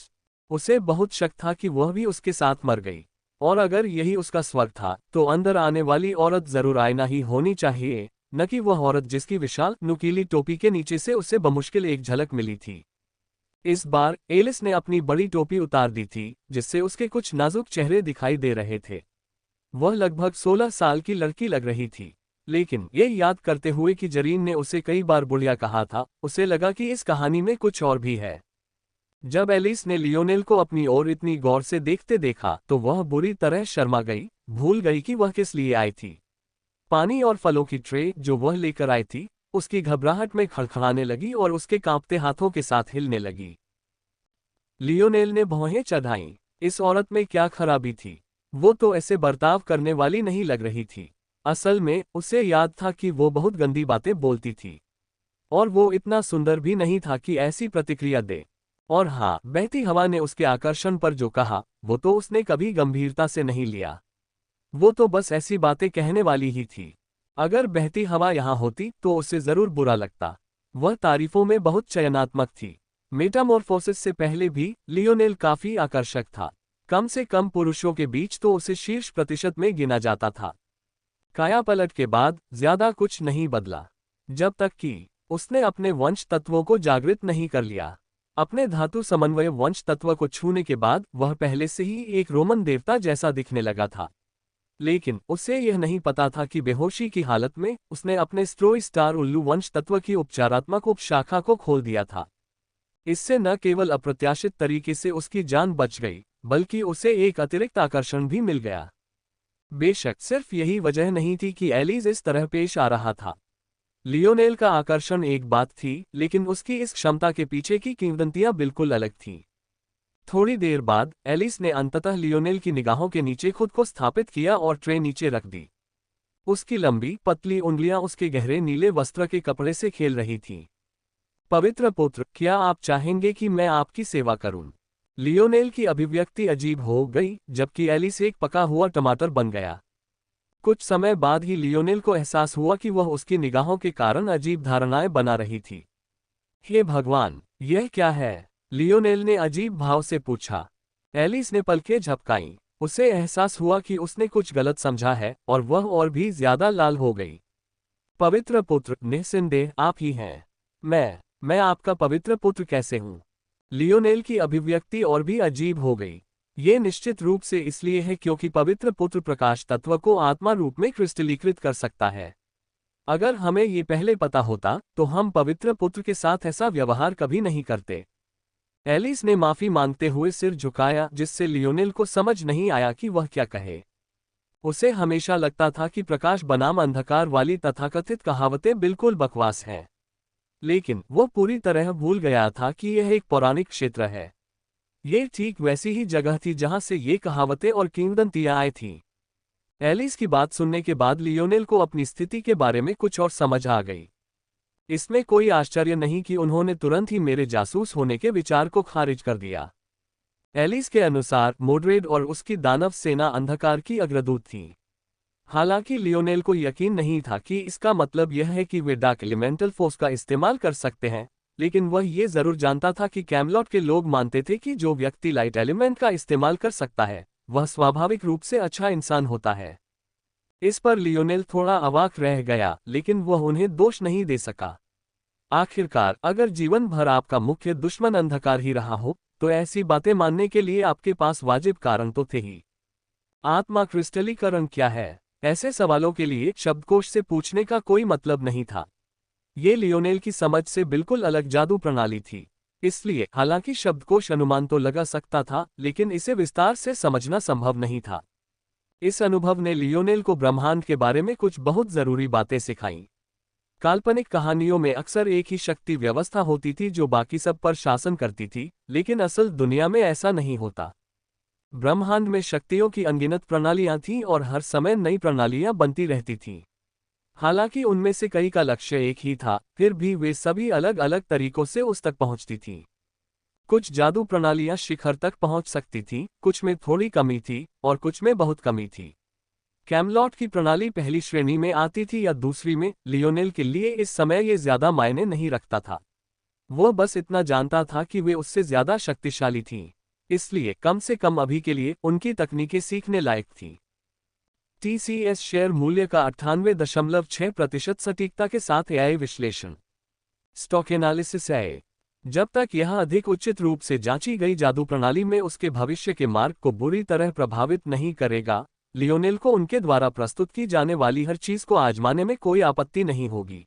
उसे बहुत शक था कि वह भी उसके साथ मर गई, और अगर यही उसका स्वर्ग था तो अंदर आने वाली औरत जरूर आयना ही होनी चाहिए, न कि वह औरत जिसकी विशाल नुकीली टोपी के नीचे से उसे बमुश्किल एक झलक मिली थी। इस बार एलिस ने अपनी बड़ी टोपी उतार दी थी, जिससे उसके कुछ नाजुक चेहरे दिखाई दे रहे थे। वह लगभग 16 साल की लड़की लग रही थी, लेकिन ये याद करते हुए कि जरीन ने उसे कई बार बुढ़िया कहा था, उसे लगा कि इस कहानी में कुछ और भी है। जब एलिस ने लियोनेल को अपनी ओर इतनी गौर से देखते देखा तो वह बुरी तरह शर्मा गई, भूल गई कि वह किस लिए आई थी। पानी और फलों की ट्रे जो वह लेकर आई थी, उसकी घबराहट में खड़खड़ाने लगी और उसके कांपते हाथों के साथ हिलने लगी। लियोनेल ने भौहें चढ़ाईं। इस औरत में क्या खराबी थी? वो तो ऐसे बर्ताव करने वाली नहीं लग रही थी। असल में उसे याद था कि वो बहुत गंदी बातें बोलती थी, और वो इतना सुंदर भी नहीं था कि ऐसी प्रतिक्रिया दे। और हाँ, बहती हवा ने उसके आकर्षण पर जो कहा वो तो उसने कभी गंभीरता से नहीं लिया। वो तो बस ऐसी बातें कहने वाली ही थी। अगर बहती हवा यहाँ होती तो उसे जरूर बुरा लगता। वह तारीफों में बहुत चयनात्मक थी। मेटामॉर्फोसिस से पहले भी लियोनेल काफी आकर्षक था। कम से कम पुरुषों के बीच तो उसे शीर्ष प्रतिशत में गिना जाता था। कायापलट के बाद ज्यादा कुछ नहीं बदला, जब तक कि उसने अपने वंश तत्वों को जागृत नहीं कर लिया। अपने धातु समन्वय वंश तत्व को छूने के बाद वह पहले से ही एक रोमन देवता जैसा दिखने लगा था। लेकिन उसे यह नहीं पता था कि बेहोशी की हालत में उसने अपने स्ट्रोई स्टार उल्लू वंश तत्व की उपचारात्मक उपशाखा को खोल दिया था। इससे न केवल अप्रत्याशित तरीके से उसकी जान बच गई, बल्कि उसे एक अतिरिक्त आकर्षण भी मिल गया। बेशक सिर्फ यही वजह नहीं थी कि एलिस इस तरह पेश आ रहा था। लियोनेल का आकर्षण एक बात थी, लेकिन उसकी इस क्षमता के पीछे की किंवदंतियां बिल्कुल अलग थीं। थोड़ी देर बाद एलिस ने अंततः लियोनेल की निगाहों के नीचे खुद को स्थापित किया और ट्रे नीचे रख दी। उसकी लंबी पतली उंगलियां उसके गहरे नीले वस्त्र के कपड़े से खेल रही थीं। पवित्र पुत्र, क्या आप चाहेंगे कि मैं आपकी सेवा करूं? लियोनेल की अभिव्यक्ति अजीब हो गई, जबकि एलिस एक पका हुआ टमाटर बन गया। कुछ समय बाद ही लियोनेल को एहसास हुआ कि वह उसकी निगाहों के कारण अजीब धारणाएं बना रही थी। हे भगवान, यह क्या है? लियोनेल ने अजीब भाव से पूछा। एलिस ने पलकें झपकाईं। उसे एहसास हुआ कि उसने कुछ गलत समझा है, और वह और भी ज्यादा लाल हो गई। पवित्र पुत्र, निस्संदेह आप ही हैं। मैं आपका पवित्र पुत्र कैसे हूं? लियोनेल की अभिव्यक्ति और भी अजीब हो गई। ये निश्चित रूप से इसलिए है क्योंकि पवित्र पुत्र प्रकाश तत्व को आत्मा रूप में क्रिस्टलीकृत कर सकता है। अगर हमें ये पहले पता होता तो हम पवित्र पुत्र के साथ ऐसा व्यवहार कभी नहीं करते। एलिस ने माफी मांगते हुए सिर झुकाया, जिससे लियोनेल को समझ नहीं आया कि वह क्या कहे। उसे हमेशा लगता था कि प्रकाश बनाम अंधकार वाली तथाकथित कहावतें बिल्कुल बकवास हैं, लेकिन वो पूरी तरह भूल गया था कि यह एक पौराणिक क्षेत्र है। ये ठीक वैसी ही जगह थी जहां से ये कहावतें और किंवदंतियां आई थीं। एलिस की बात सुनने के बाद लियोनेल को अपनी स्थिति के बारे में कुछ और समझ आ गई। इसमें कोई आश्चर्य नहीं कि उन्होंने तुरंत ही मेरे जासूस होने के विचार को खारिज कर दिया। एलिस के अनुसार मोड्रेड और उसकी दानव सेना अंधकार की अग्रदूत थी। हालांकि लियोनेल को यकीन नहीं था कि इसका मतलब यह है कि वे डार्क एलिमेंटल फोर्स का इस्तेमाल कर सकते हैं, लेकिन वह ये जरूर जानता था कि कैमलॉट के लोग मानते थे कि जो व्यक्ति लाइट एलिमेंट का इस्तेमाल कर सकता है वह स्वाभाविक रूप से अच्छा इंसान होता है। इस पर लियोनेल थोड़ा अवाक रह गया, लेकिन वह उन्हें दोष नहीं दे सका। आखिरकार अगर जीवन भर आपका मुख्य दुश्मन अंधकार ही रहा हो तो ऐसी बातें मानने के लिए आपके पास वाजिब कारण तो थे ही। आत्मा क्रिस्टलीकरण क्या है? ऐसे सवालों के लिए शब्दकोश से पूछने का कोई मतलब नहीं था। ये लियोनेल की समझ से बिल्कुल अलग जादू प्रणाली थी। इसलिए हालांकि शब्दकोश अनुमान तो लगा सकता था, लेकिन इसे विस्तार से समझना संभव नहीं था। इस अनुभव ने लियोनेल को ब्रह्मांड के बारे में कुछ बहुत जरूरी बातें सिखाईं। काल्पनिक कहानियों में अक्सर एक ही शक्ति व्यवस्था होती थी जो बाकी सब पर शासन करती थी, लेकिन असल दुनिया में ऐसा नहीं होता। ब्रह्मांड में शक्तियों की अनगिनत प्रणालियां थीं और हर समय नई प्रणालियां बनती रहती थीं। हालांकि उनमें से कई का लक्ष्य एक ही था, फिर भी वे सभी अलग अलग तरीकों से उस तक पहुंचती थीं। कुछ जादू प्रणालियां शिखर तक पहुंच सकती थीं, कुछ में थोड़ी कमी थी और कुछ में बहुत कमी थी। कैमलॉट की प्रणाली पहली श्रेणी में आती थी या दूसरी में, लियोनेल के लिए इस समय ये ज्यादा मायने नहीं रखता था। वह बस इतना जानता था कि वे उससे ज्यादा शक्तिशाली थीं, इसलिए कम से कम अभी के लिए उनकी तकनीकें सीखने लायक थीं। TCS शेयर मूल्य का 98.6% सटीकता के साथ एआई विश्लेषण। स्टॉक एनालिसिस है। जब तक यह अधिक उचित रूप से जांची गई जादू प्रणाली में उसके भविष्य के मार्ग को बुरी तरह प्रभावित नहीं करेगा, लियोनेल को उनके द्वारा प्रस्तुत की जाने वाली हर चीज को आजमाने में कोई आपत्ति नहीं होगी।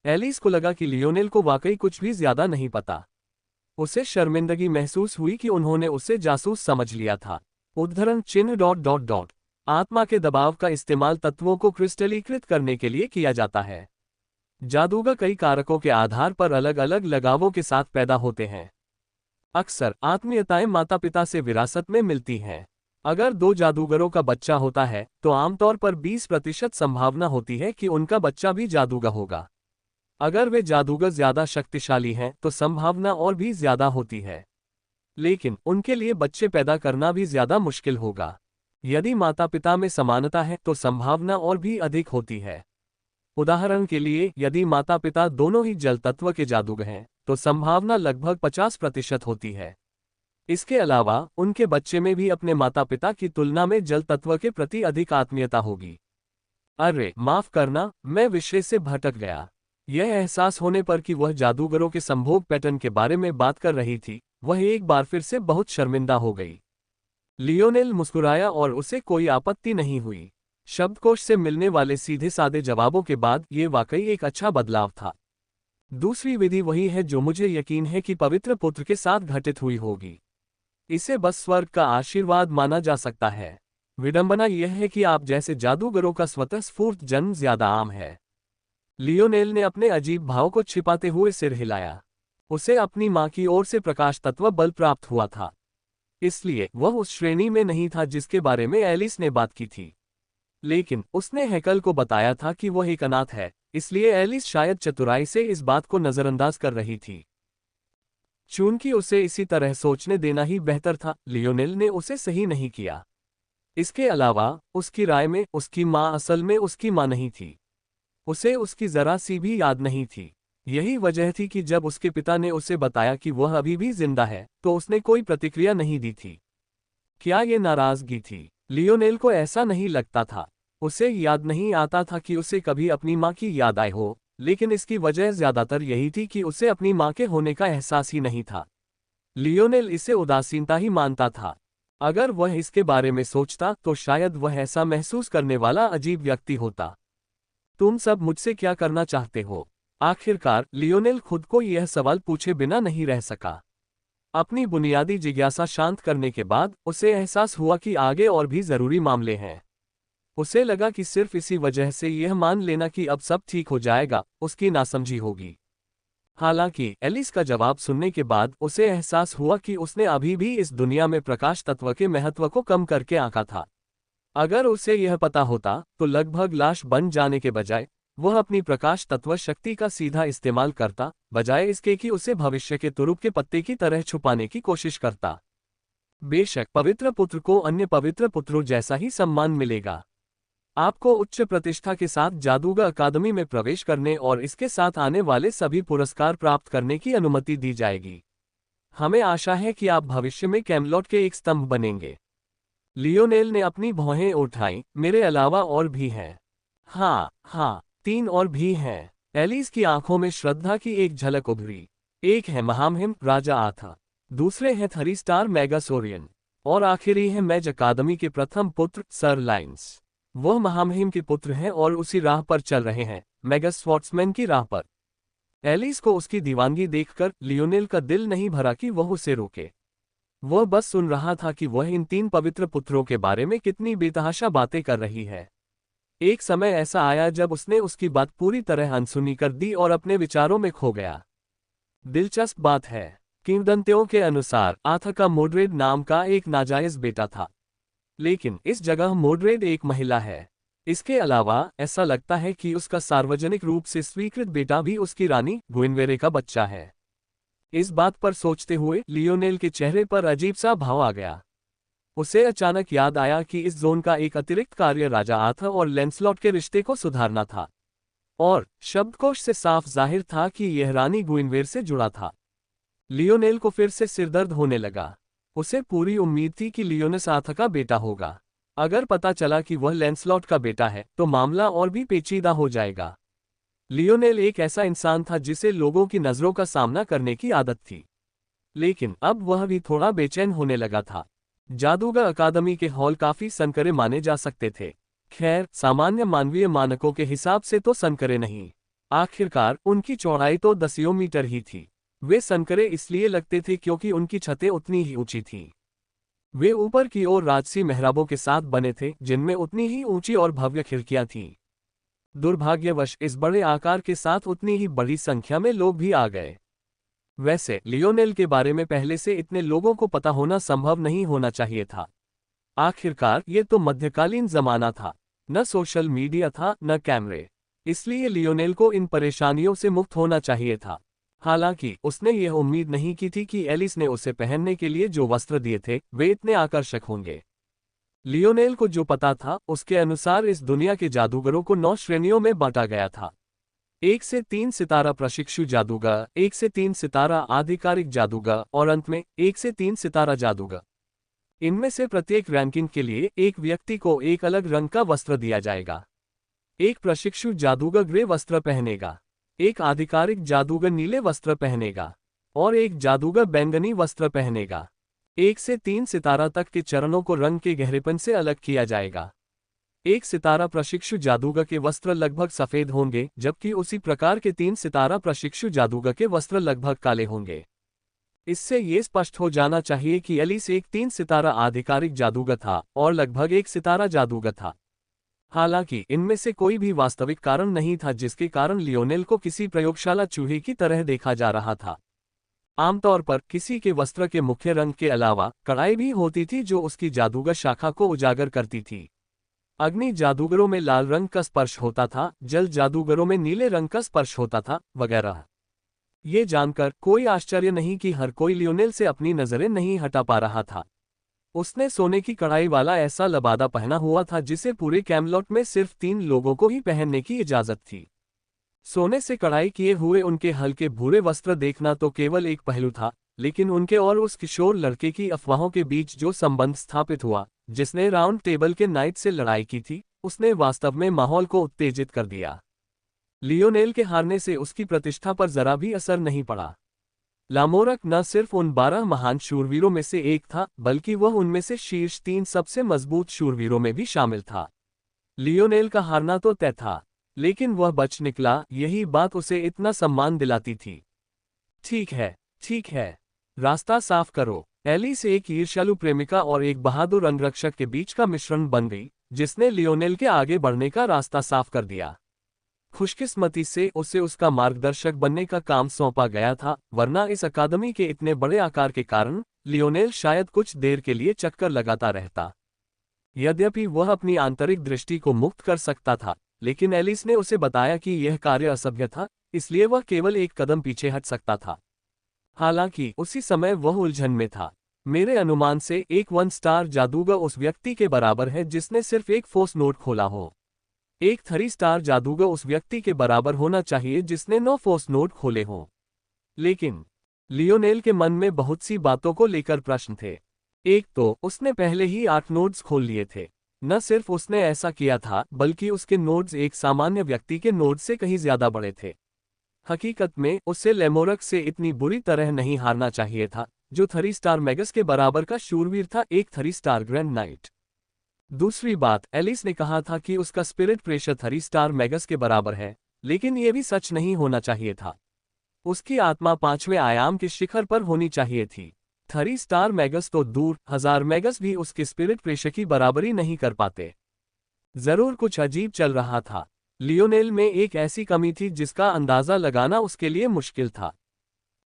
एलिस को लगा कि लियोनेल को वाकई कुछ भी ज्यादा नहीं पता। उसे शर्मिंदगी महसूस हुई कि उन्होंने उसे जासूस समझ लिया था। उद्धरण चिन्ह ... आत्मा के दबाव का इस्तेमाल तत्वों को क्रिस्टलीकृत करने के लिए किया जाता है। जादूगर कई कारकों के आधार पर अलग अलग लगावों के साथ पैदा होते हैं। अक्सर आत्मीयताएं माता पिता से विरासत में मिलती हैं। अगर दो जादूगरों का बच्चा होता है तो आमतौर पर 20% संभावना होती है कि उनका बच्चा भी जादूगर होगा। अगर वे जादूगर ज्यादा शक्तिशाली हैं तो संभावना और भी ज्यादा होती है, लेकिन उनके लिए बच्चे पैदा करना भी ज्यादा मुश्किल होगा। यदि माता पिता में समानता है तो संभावना और भी अधिक होती है। उदाहरण के लिए, यदि माता पिता दोनों ही जल तत्व के जादूगर हैं तो संभावना लगभग 50% होती है। इसके अलावा उनके बच्चे में भी अपने माता पिता की तुलना में जल तत्व के प्रति अधिक आत्मीयता होगी। अरे माफ करना, मैं विषय से भटक गया। यह एहसास होने पर कि वह जादूगरों के संभोग पैटर्न के बारे में बात कर रही थी, वह एक बार फिर से बहुत शर्मिंदा हो गई। लियोनेल मुस्कुराया और उसे कोई आपत्ति नहीं हुई। शब्दकोश से मिलने वाले सीधे सादे जवाबों के बाद ये वाकई एक अच्छा बदलाव था। दूसरी विधि वही है जो मुझे यकीन है कि पवित्र पुत्र के साथ घटित हुई होगी। इसे बस स्वर्ग का आशीर्वाद माना जा सकता है। विडंबना यह है कि आप जैसे जादूगरों का स्वतः स्फूर्त जन्म ज्यादा आम है। लियोनेल ने अपने अजीब भाव को छिपाते हुए सिर हिलाया। उसे अपनी मां की ओर से प्रकाश तत्व बल प्राप्त हुआ था, इसलिए वह उस श्रेणी में नहीं था जिसके बारे में एलिस ने बात की थी। लेकिन उसने हैकल को बताया था कि वह एक अनाथ है, इसलिए एलिस शायद चतुराई से इस बात को नजरअंदाज कर रही थी। चूंकि उसे इसी तरह सोचने देना ही बेहतर था, लियोनेल ने उसे सही नहीं किया। इसके अलावा उसकी राय में उसकी मां असल में उसकी मां नहीं थी। उसे उसकी जरा सी भी याद नहीं थी। यही वजह थी कि जब उसके पिता ने उसे बताया कि वह अभी भी जिंदा है तो उसने कोई प्रतिक्रिया नहीं दी थी। क्या ये नाराजगी थी? लियोनेल को ऐसा नहीं लगता था। उसे याद नहीं आता था कि उसे कभी अपनी मां की याद आई हो, लेकिन इसकी वजह ज्यादातर यही थी कि उसे अपनी मां के होने का एहसास ही नहीं था। लियोनेल इसे उदासीनता ही मानता था। अगर वह इसके बारे में सोचता तो शायद वह ऐसा महसूस करने वाला अजीब व्यक्ति होता। तुम सब मुझसे क्या करना चाहते हो? आखिरकार लियोनेल खुद को यह सवाल पूछे बिना नहीं रह सका। अपनी बुनियादी जिज्ञासा शांत करने के बाद उसे एहसास हुआ कि आगे और भी जरूरी मामले हैं। उसे लगा कि सिर्फ इसी वजह से यह मान लेना कि अब सब ठीक हो जाएगा उसकी नासमझी होगी। हालांकि एलिस का जवाब सुनने के बाद उसे एहसास हुआ कि उसने अभी भी इस दुनिया में प्रकाश तत्व के महत्व को कम करके आंका था। अगर उसे यह पता होता तो लगभग लाश बन जाने के बजाय वह अपनी प्रकाश तत्व शक्ति का सीधा इस्तेमाल करता, बजाय इसके कि उसे भविष्य के तुरुप के पत्ते की तरह छुपाने की कोशिश करता। बेशक पवित्र पुत्र को अन्य पवित्र पुत्रों जैसा ही सम्मान मिलेगा। आपको उच्च प्रतिष्ठा के साथ जादूगर अकादमी में प्रवेश करने और इसके साथ आने वाले सभी पुरस्कार प्राप्त करने की अनुमति दी जाएगी। हमें आशा है कि आप भविष्य में कैमलॉट के एक स्तंभ बनेंगे। लियोनेल ने अपनी भौहें उठाई। मेरे अलावा और भी हैं। हाँ, 3 और भी हैं। एलिस की आंखों में श्रद्धा की एक झलक उभरी। एक है महामहिम राजा आथा, दूसरे हैं 3 स्टार मेगासोरियन, और आखिरी है मैज अकादमी के प्रथम पुत्र सर लाइन्स। वह महामहिम के पुत्र हैं और उसी राह पर चल रहे हैं, मेगा स्वॉर्ट्समैन की राह पर। एलिस को उसकी दीवानगी देखकर लियोनेल का दिल नहीं भरा कि वह उसे रोके। वह बस सुन रहा था कि वह इन 3 पवित्र पुत्रों के बारे में कितनी बेतहाशा बातें कर रही है। एक समय ऐसा आया जब उसने उसकी बात पूरी तरह अनसुनी कर दी और अपने विचारों में खो गया। दिलचस्प बात है, किंवदंतियों के अनुसार आथा का मोड्रेड नाम का एक नाजायज बेटा था, लेकिन इस जगह मोड्रेड एक महिला है। इसके अलावा ऐसा लगता है कि उसका सार्वजनिक रूप से स्वीकृत बेटा भी उसकी रानी गुइनवेरे का बच्चा है। इस बात पर सोचते हुए लियोनेल के चेहरे पर अजीब सा भाव आ गया। उसे अचानक याद आया कि इस जोन का एक अतिरिक्त कार्य राजा आर्थर और लैंसलॉट के रिश्ते को सुधारना था, और शब्दकोश से साफ जाहिर था कि यह रानी गुइनवेर से जुड़ा था। लियोनेल को फिर से सिरदर्द होने लगा। उसे पूरी उम्मीद थी कि लियोनस आर्थर का बेटा होगा। अगर पता चला कि वह लैंसलॉट का बेटा है तो मामला और भी पेचीदा हो जाएगा। लियोनेल एक ऐसा इंसान था जिसे लोगों की नजरों का सामना करने की आदत थी, लेकिन अब वह भी थोड़ा बेचैन होने लगा था। जादूगर अकादमी के हॉल काफी सनकरे माने जा सकते थे। खैर, सामान्य मानवीय मानकों के हिसाब से तो सनकरे नहीं। आखिरकार उनकी चौड़ाई तो 10 मीटर ही थी। वे सनकरे इसलिए लगते थे क्योंकि उनकी छतें उतनी ही ऊंची थीं। वे ऊपर की ओर राजसी मेहराबों के साथ बने थे जिनमें उतनी ही ऊंची और भव्य खिड़कियां थीं। दुर्भाग्यवश इस बड़े आकार के साथ उतनी ही बड़ी संख्या में लोग भी आ गए। वैसे लियोनेल के बारे में पहले से इतने लोगों को पता होना संभव नहीं होना चाहिए था। आखिरकार ये तो मध्यकालीन जमाना था, न सोशल मीडिया था न कैमरे। इसलिए लियोनेल को इन परेशानियों से मुक्त होना चाहिए था। हालांकि उसने यह उम्मीद नहीं की थी कि एलिस ने उसे पहनने के लिए जो वस्त्र दिए थे वे इतने आकर्षक होंगे। लियोनेल को जो पता था उसके अनुसार इस दुनिया के जादूगरों को 9 श्रेणियों में बांटा गया था। 1 से 3 सितारा प्रशिक्षु जादूगर, 1 से 3 सितारा आधिकारिक जादूगर और अंत में 1 से 3 सितारा जादूगर। इनमें से प्रत्येक रैंकिंग के लिए एक व्यक्ति को एक अलग रंग का वस्त्र दिया जाएगा। एक प्रशिक्षु जादूगर ग्रे वस्त्र पहनेगा, एक आधिकारिक जादूगर नीले वस्त्र पहनेगा और एक जादूगर बैंगनी वस्त्र पहनेगा। 1 से 3 सितारा तक के चरणों को रंग के गहरेपन से अलग किया जाएगा। 1 सितारा प्रशिक्षु जादूगर के वस्त्र लगभग सफेद होंगे, जबकि उसी प्रकार के 3 सितारा प्रशिक्षु जादूगर के वस्त्र लगभग काले होंगे। इससे ये स्पष्ट हो जाना चाहिए कि एलिस एक 3 सितारा आधिकारिक जादूगर था और लगभग 1 सितारा जादूगर था। हालांकि इनमें से कोई भी वास्तविक कारण नहीं था जिसके कारण लियोनेल को किसी प्रयोगशाला चूहे की तरह देखा जा रहा था। आमतौर पर किसी के वस्त्र के मुख्य रंग के अलावा कढ़ाई भी होती थी जो उसकी जादूगर शाखा को उजागर करती थी। अग्नि जादूगरों में लाल रंग का स्पर्श होता था, जल जादूगरों में नीले रंग का स्पर्श होता था, वगैरह। ये जानकर कोई आश्चर्य नहीं कि हर कोई लियोनेल से अपनी नजरें नहीं हटा पा रहा था। उसने सोने की कढ़ाई वाला ऐसा लबादा पहना हुआ था जिसे पूरे कैमलॉट में सिर्फ 3 लोगों को ही पहनने की इजाजत थी। सोने से कढ़ाई किए हुए उनके हल्के भूरे वस्त्र देखना तो केवल एक पहलू था, लेकिन उनके और उस किशोर लड़के की अफवाहों के बीच जो संबंध स्थापित हुआ, जिसने राउंड टेबल के नाइट से लड़ाई की थी, उसने वास्तव में माहौल को उत्तेजित कर दिया। लियोनेल के हारने से उसकी प्रतिष्ठा पर जरा भी असर नहीं पड़ा। लामोरक न सिर्फ उन 12 महान शूरवीरों में से एक था, बल्कि वह उनमें से शीर्ष 3 सबसे मजबूत शूरवीरों में भी शामिल था। लियोनेल का हारना तो तय था, लेकिन वह बच निकला, यही बात उसे इतना सम्मान दिलाती थी। ठीक है, रास्ता साफ करो। एलिस एक ईर्ष्यालु प्रेमिका और एक बहादुर अंगरक्षक के बीच का मिश्रण बन गई, जिसने लियोनेल के आगे बढ़ने का रास्ता साफ कर दिया। खुशकिस्मती से उसे उसका मार्गदर्शक बनने का काम सौंपा गया था, वरना इस अकादमी के इतने बड़े आकार के कारण लियोनेल शायद कुछ देर के लिए चक्कर लगाता रहता। यद्यपि वह अपनी आंतरिक दृष्टि को मुक्त कर सकता था, लेकिन एलिस ने उसे बताया कि यह कार्य असभ्य था, इसलिए वह केवल एक कदम पीछे हट सकता था। हालांकि उसी समय वह उलझन में था। मेरे अनुमान से एक 1 स्टार जादूगर उस व्यक्ति के बराबर है जिसने सिर्फ एक फोर्स नोट खोला हो। एक 3 स्टार जादूगर उस व्यक्ति के बराबर होना चाहिए जिसने 9 फोर्स नोट खोले हों। लेकिन लियोनेल के मन में बहुत सी बातों को लेकर प्रश्न थे। एक तो उसने पहले ही 8 नोड्स खोल लिए थे। न सिर्फ उसने ऐसा किया था, बल्कि उसके नोड्स एक सामान्य व्यक्ति के नोड से कहीं ज्यादा बड़े थे। हकीकत में उसे लेमोरक से इतनी बुरी तरह नहीं हारना चाहिए था, जो 3 स्टार मैगस के बराबर का शूरवीर था, एक 3 स्टार ग्रैंड नाइट। दूसरी बात, एलिस ने कहा था कि उसका स्पिरिट प्रेशर 3 स्टार मैगस के बराबर है, लेकिन यह भी सच नहीं होना चाहिए था। उसकी आत्मा 5वें आयाम के शिखर पर होनी चाहिए थी। 3 स्टार मैगस तो दूर, 1000 मैगस भी उसके स्पिरिट प्रेशर की बराबरी नहीं कर पाते। जरूर कुछ अजीब चल रहा था। लियोनेल में एक ऐसी कमी थी जिसका अंदाजा लगाना उसके लिए मुश्किल था,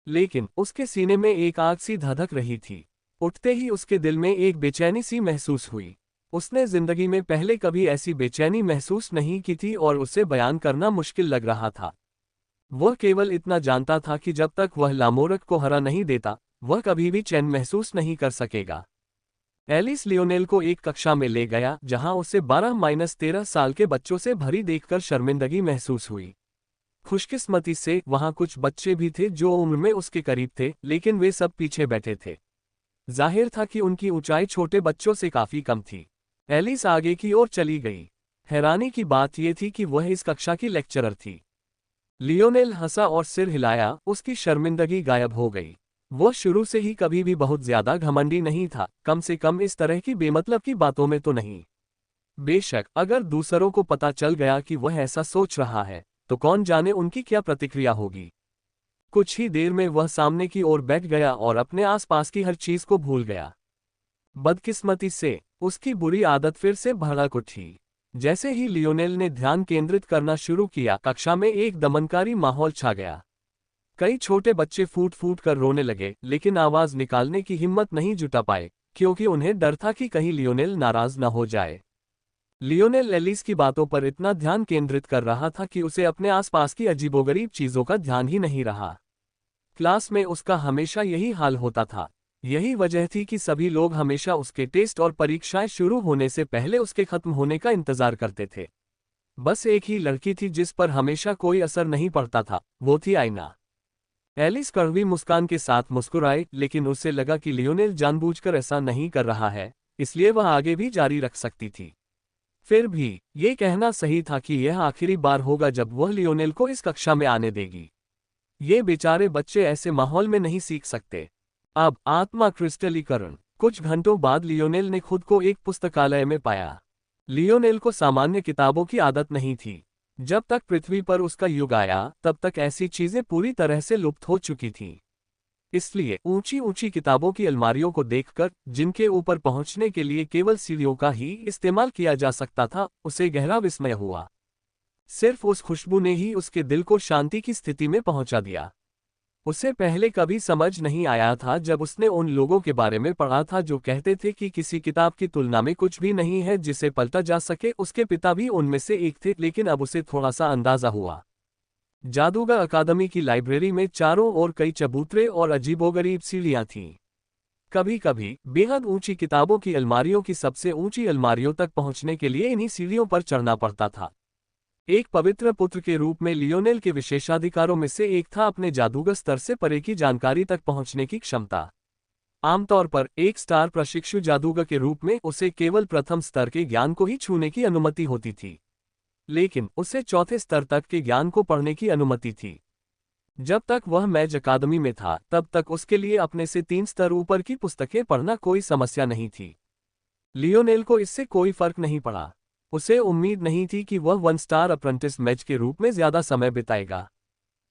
लेकिन उसके सीने में एक आग सी धधक रही थी। उठते ही उसके दिल में एक बेचैनी सी महसूस हुई। उसने जिंदगी में पहले कभी ऐसी बेचैनी महसूस नहीं की थी और उसे बयान करना मुश्किल लग रहा था। वह केवल इतना जानता था कि जब तक वह लामोरक को हरा नहीं देता, वह कभी भी चैन महसूस नहीं कर सकेगा। एलिस लियोनेल को एक कक्षा में ले गया जहां उसे 12-13 साल के बच्चों से भरी देखकर शर्मिंदगी महसूस हुई। खुशकिस्मती से वहां कुछ बच्चे भी थे जो उम्र में उसके करीब थे, लेकिन वे सब पीछे बैठे थे। जाहिर था कि उनकी ऊंचाई छोटे बच्चों से काफी कम थी। एलिस आगे की ओर चली गई। हैरानी की बात यह थी कि वह इस कक्षा की लेक्चरर थी। लियोनेल हंसा और सिर हिलाया, उसकी शर्मिंदगी गायब हो गई। वह शुरू से ही कभी भी बहुत ज्यादा घमंडी नहीं था, कम से कम इस तरह की बेमतलब की बातों में तो नहीं। बेशक अगर दूसरों को पता चल गया कि वह ऐसा सोच रहा है, तो कौन जाने उनकी क्या प्रतिक्रिया होगी। कुछ ही देर में वह सामने की ओर बैठ गया और अपने आसपास की हर चीज को भूल गया। बदकिस्मती से उसकी बुरी आदत फिर से भड़क उठी। जैसे ही लियोनेल ने ध्यान केंद्रित करना शुरू किया, कक्षा में एक दमनकारी माहौल छा गया। कई छोटे बच्चे फूट फूट कर रोने लगे, लेकिन आवाज निकालने की हिम्मत नहीं जुटा पाए, क्योंकि उन्हें डर था कि कहीं लियोनेल नाराज न हो जाए। लियोनेल एलिस की बातों पर इतना ध्यान केंद्रित कर रहा था कि उसे अपने आसपास की अजीबोगरीब चीजों का ध्यान ही नहीं रहा। क्लास में उसका हमेशा यही हाल होता था। यही वजह थी कि सभी लोग हमेशा उसके टेस्ट और परीक्षाएं शुरू होने से पहले उसके खत्म होने का इंतजार करते थे। बस एक ही लड़की थी जिस पर हमेशा कोई असर नहीं पड़ता था, वो थी आइना। एलिस कड़वी मुस्कान के साथ मुस्कुराई, लेकिन उसे लगा कि लियोनेल जानबूझकर ऐसा नहीं कर रहा है, इसलिए वह आगे भी जारी रख सकती थी। फिर भी ये कहना सही था कि यह आखिरी बार होगा जब वह लियोनेल को इस कक्षा में आने देगी। ये बेचारे बच्चे ऐसे माहौल में नहीं सीख सकते। अब आत्मा क्रिस्टलीकरण। कुछ घंटों बाद लियोनेल ने खुद को एक पुस्तकालय में पाया। लियोनेल को सामान्य किताबों की आदत नहीं थी। जब तक पृथ्वी पर उसका युग आया, तब तक ऐसी चीजें पूरी तरह से लुप्त हो चुकी थीं। इसलिए ऊंची ऊंची किताबों की अलमारियों को देखकर, जिनके ऊपर पहुंचने के लिए केवल सीढ़ियों का ही इस्तेमाल किया जा सकता था, उसे गहरा विस्मय हुआ। सिर्फ उस खुशबू ने ही उसके दिल को शांति की स्थिति में पहुंचा दिया। उसे पहले कभी समझ नहीं आया था जब उसने उन लोगों के बारे में पढ़ा था जो कहते थे कि किसी किताब की तुलना में कुछ भी नहीं है जिसे पलटा जा सके। उसके पिता भी उनमें से एक थे, लेकिन अब उसे थोड़ा सा अंदाजा हुआ। जादूगर अकादमी की लाइब्रेरी में चारों ओर कई चबूतरे और अजीबोगरीब सीढ़ियां थीं। कभी कभी बेहद ऊंची किताबों की अलमारियों की सबसे ऊंची अलमारियों तक पहुंचने के लिए इन्हीं सीढ़ियों पर चढ़ना पड़ता था। एक पवित्र पुत्र के रूप में लियोनेल के विशेषाधिकारों में से एक था अपने जादूगर स्तर से परे की जानकारी तक पहुंचने की क्षमता। आमतौर पर एक स्टार प्रशिक्षु जादूगर के रूप में उसे केवल प्रथम स्तर के ज्ञान को ही छूने की अनुमति होती थी, लेकिन उसे चौथे स्तर तक के ज्ञान को पढ़ने की अनुमति थी। जब तक वह मैज अकादमी में था, तब तक उसके लिए अपने से 3 स्तर ऊपर की पुस्तकें पढ़ना कोई समस्या नहीं थी। लियोनेल को इससे कोई फर्क नहीं पड़ा। उसे उम्मीद नहीं थी कि वह 1 स्टार अप्रेंटिस मैच के रूप में ज्यादा समय बिताएगा।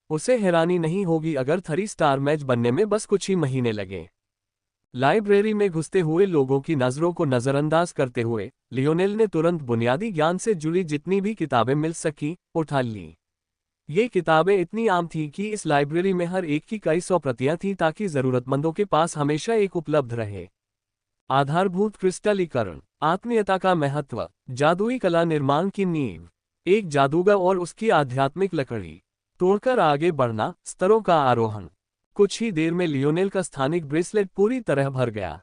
उसे हैरानी नहीं होगी अगर 3 स्टार मैच बनने में बस कुछ ही महीने लगे। लाइब्रेरी में घुसते हुए लोगों की नजरों को नजरअंदाज करते हुए लियोनेल ने तुरंत बुनियादी ज्ञान से जुड़ी जितनी भी किताबें मिल सकी उठा ली। ये किताबें इतनी आम थीं कि इस लाइब्रेरी में हर एक की कई 100 प्रतियां थीं ताकि जरूरतमंदों के पास हमेशा एक उपलब्ध रहे। आधारभूत क्रिस्टलीकरण। आत्मीयता का महत्व। जादुई कला निर्माण की नींव। एक जादूगर और उसकी आध्यात्मिक लकड़ी। तोड़कर आगे बढ़ना, स्तरों का आरोहण। कुछ ही देर में लियोनेल का स्थानिक ब्रेसलेट पूरी तरह भर गया।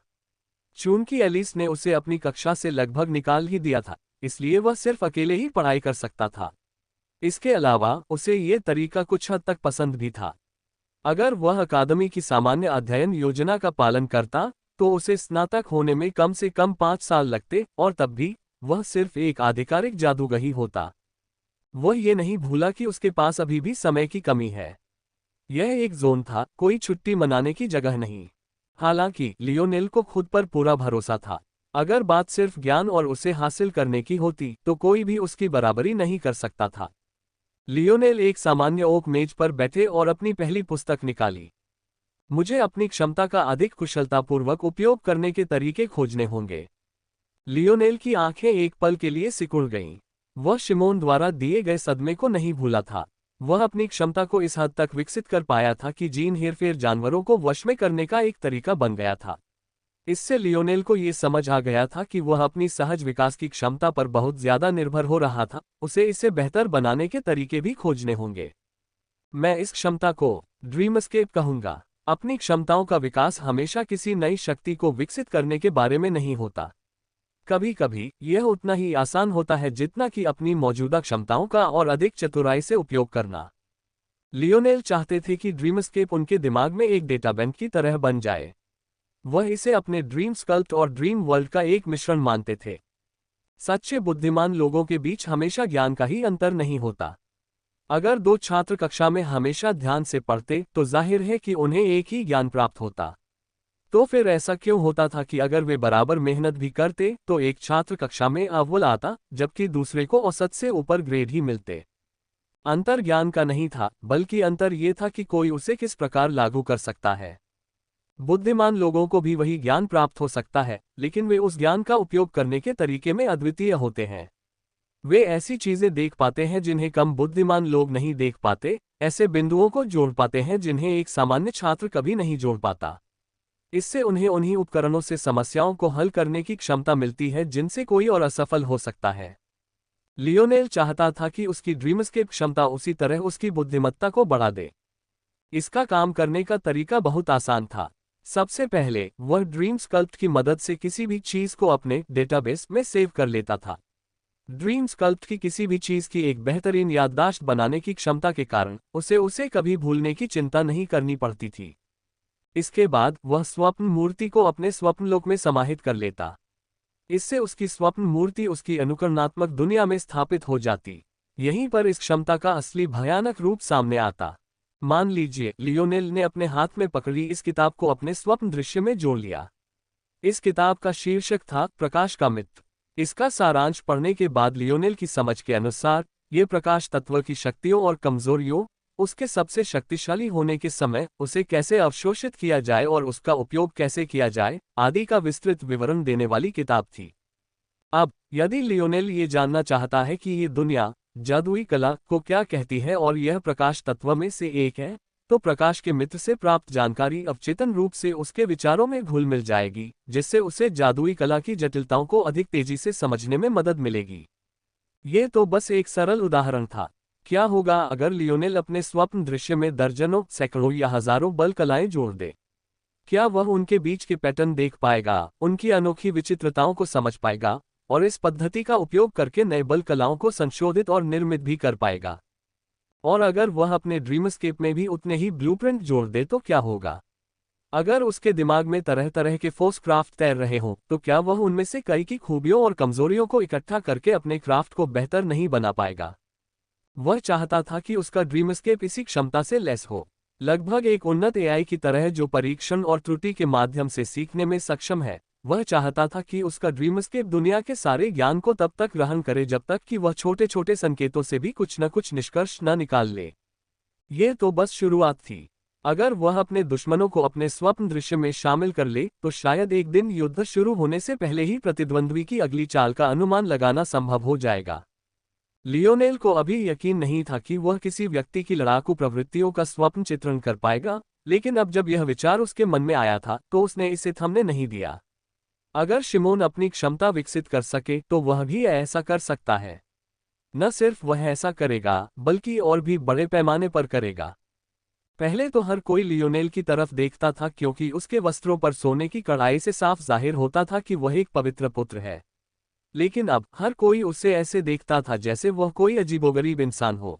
चूंकि एलिस ने उसे अपनी कक्षा से लगभग निकाल ही दिया था, इसलिए वह सिर्फ अकेले ही पढ़ाई कर सकता था। इसके अलावा उसे ये तरीका कुछ हद तक पसंद भी था। अगर वह अकादमी की सामान्य अध्ययन योजना का पालन करता, तो उसे स्नातक होने में कम से कम 5 साल लगते, और तब भी वह सिर्फ एक आधिकारिक जादूगर ही होता। वह ये नहीं भूला कि उसके पास अभी भी समय की कमी है। यह एक जोन था, कोई छुट्टी मनाने की जगह नहीं। हालांकि लियोनेल को खुद पर पूरा भरोसा था। अगर बात सिर्फ ज्ञान और उसे हासिल करने की होती, तो कोई भी उसकी बराबरी नहीं कर सकता था। लियोनेल एक सामान्य ओक मेज पर बैठे और अपनी पहली पुस्तक निकाली। मुझे अपनी क्षमता का अधिक कुशलतापूर्वक उपयोग करने के तरीके खोजने होंगे। लियोनेल की आंखें एक पल के लिए सिकुड़ गईं। वह शिमोन द्वारा दिए गए सदमे को नहीं भूला था। वह अपनी क्षमता को इस हद तक विकसित कर पाया था कि जीन हेरफेर जानवरों को वश में करने का एक तरीका बन गया था। इससे लियोनेल को ये समझ आ गया था कि वह अपनी सहज विकास की क्षमता पर बहुत ज्यादा निर्भर हो रहा था। उसे इसे बेहतर बनाने के तरीके भी खोजने होंगे। मैं इस क्षमता को ड्रीम एस्केप कहूंगा। अपनी क्षमताओं का विकास हमेशा किसी नई शक्ति को विकसित करने के बारे में नहीं होता। कभी कभी यह उतना ही आसान होता है जितना कि अपनी मौजूदा क्षमताओं का और अधिक चतुराई से उपयोग करना। लियोनेल चाहते थे कि ड्रीम एस्केप उनके दिमाग में एक डेटा बैंक की तरह बन जाए। वह इसे अपने ड्रीम स्कल्प्ट और ड्रीम वर्ल्ड का एक मिश्रण मानते थे। सच्चे बुद्धिमान लोगों के बीच हमेशा ज्ञान का ही अंतर नहीं होता। अगर दो छात्र कक्षा में हमेशा ध्यान से पढ़ते तो जाहिर है कि उन्हें एक ही ज्ञान प्राप्त होता। तो फिर ऐसा क्यों होता था कि अगर वे बराबर मेहनत भी करते तो एक छात्र कक्षा में अव्वल आता जबकि दूसरे को औसत से ऊपर ग्रेड ही मिलते? अंतर ज्ञान का नहीं था, बल्कि अंतर ये था कि कोई उसे किस प्रकार लागू कर सकता है। बुद्धिमान लोगों को भी वही ज्ञान प्राप्त हो सकता है, लेकिन वे उस ज्ञान का उपयोग करने के तरीके में अद्वितीय होते हैं। वे ऐसी चीजें देख पाते हैं जिन्हें कम बुद्धिमान लोग नहीं देख पाते, ऐसे बिंदुओं को जोड़ पाते हैं जिन्हें एक सामान्य छात्र कभी नहीं जोड़ पाता। इससे उन्हें उन्हीं उपकरणों से समस्याओं को हल करने की क्षमता मिलती है जिनसे कोई और असफल हो सकता है। लियोनेल चाहता था कि उसकी ड्रीम एस्केप क्षमता उसी तरह उसकी बुद्धिमत्ता को बढ़ा दे। इसका काम करने का तरीका बहुत आसान था। सबसे पहले वह ड्रीम स्कल्प्ट की मदद से किसी भी चीज को अपने डेटाबेस में सेव कर लेता था। ड्रीम स्कल्प्ट की किसी भी चीज की एक बेहतरीन याददाश्त बनाने की क्षमता के कारण उसे कभी भूलने की चिंता नहीं करनी पड़ती थी। इसके बाद वह स्वप्न मूर्ति को अपने स्वप्नलोक में समाहित कर लेता। इससे उसकी स्वप्न मूर्ति उसकी अनुकरणात्मक दुनिया में स्थापित हो जाती। यहीं पर इस क्षमता का असली भयानक रूप सामने आता। मान लीजिए लियोनेल ने अपने हाथ में पकड़ी इस किताब को अपने स्वप्न दृश्य में जोड़ लिया। इस किताब का शीर्षक था प्रकाश का मित्र। इसका सारांश पढ़ने के बाद लियोनेल की समझ के अनुसार ये प्रकाश तत्व की शक्तियों और कमजोरियों, उसके सबसे शक्तिशाली होने के समय उसे कैसे अवशोषित किया जाए और उसका उपयोग कैसे किया जाए आदि का विस्तृत विवरण देने वाली किताब थी। अब यदि लियोनेल ये जानना चाहता है कि ये दुनिया जादुई कला को क्या कहती है और यह प्रकाश तत्व में से एक है, तो प्रकाश के मित्र से प्राप्त जानकारी अवचेतन रूप से उसके विचारों में घुल मिल जाएगी, जिससे उसे जादुई कला की जटिलताओं को अधिक तेजी से समझने में मदद मिलेगी। ये तो बस एक सरल उदाहरण था। क्या होगा अगर लियोनेल अपने स्वप्न दृश्य में दर्जनों, सैकड़ों या हजारों बल कलाएं जोड़ दे? क्या वह उनके बीच के पैटर्न देख पाएगा, उनकी अनोखी विचित्रताओं को समझ पाएगा और इस पद्धति का उपयोग करके नए बल कलाओं को संशोधित और निर्मित भी कर पाएगा? और अगर वह अपने ड्रीम एस्केप में भी उतने ही ब्लूप्रिंट जोड़ दे तो क्या होगा? अगर उसके दिमाग में तरह तरह के फोर्स क्राफ्ट तैर रहे हों तो क्या वह उनमें से कई की खूबियों और कमजोरियों को इकट्ठा करके अपने क्राफ्ट को बेहतर नहीं बना पाएगा? वह चाहता था कि उसका ड्रीम एस्केप इसी क्षमता से लैस हो, लगभग एक उन्नत एआई की तरह जो परीक्षण और त्रुटि के माध्यम से सीखने में सक्षम है। वह चाहता था कि उसका ड्रीम एस्केप दुनिया के सारे ज्ञान को तब तक ग्रहण करे जब तक कि वह छोटे छोटे संकेतों से भी कुछ न कुछ निष्कर्ष न निकाल ले। ये तो बस शुरुआत थी। अगर वह अपने दुश्मनों को अपने स्वप्न दृश्य में शामिल कर ले तो शायद एक दिन युद्ध शुरू होने से पहले ही प्रतिद्वंद्वी की अगली चाल का अनुमान लगाना संभव हो जाएगा। लियोनेल को अभी यकीन नहीं था कि वह किसी व्यक्ति की लड़ाकू प्रवृत्तियों का स्वप्न चित्रण कर पाएगा, लेकिन अब जब यह विचार उसके मन में आया था तो उसने इसे थमने नहीं दिया। अगर शिमोन अपनी क्षमता विकसित कर सके तो वह भी ऐसा कर सकता है। न सिर्फ वह ऐसा करेगा बल्कि और भी बड़े पैमाने पर करेगा। पहले तो हर कोई लियोनेल की तरफ देखता था क्योंकि उसके वस्त्रों पर सोने की कढ़ाई से साफ जाहिर होता था कि वह एक पवित्र पुत्र है। लेकिन अब हर कोई उसे ऐसे देखता था जैसे वह कोई अजीबोगरीब इंसान हो।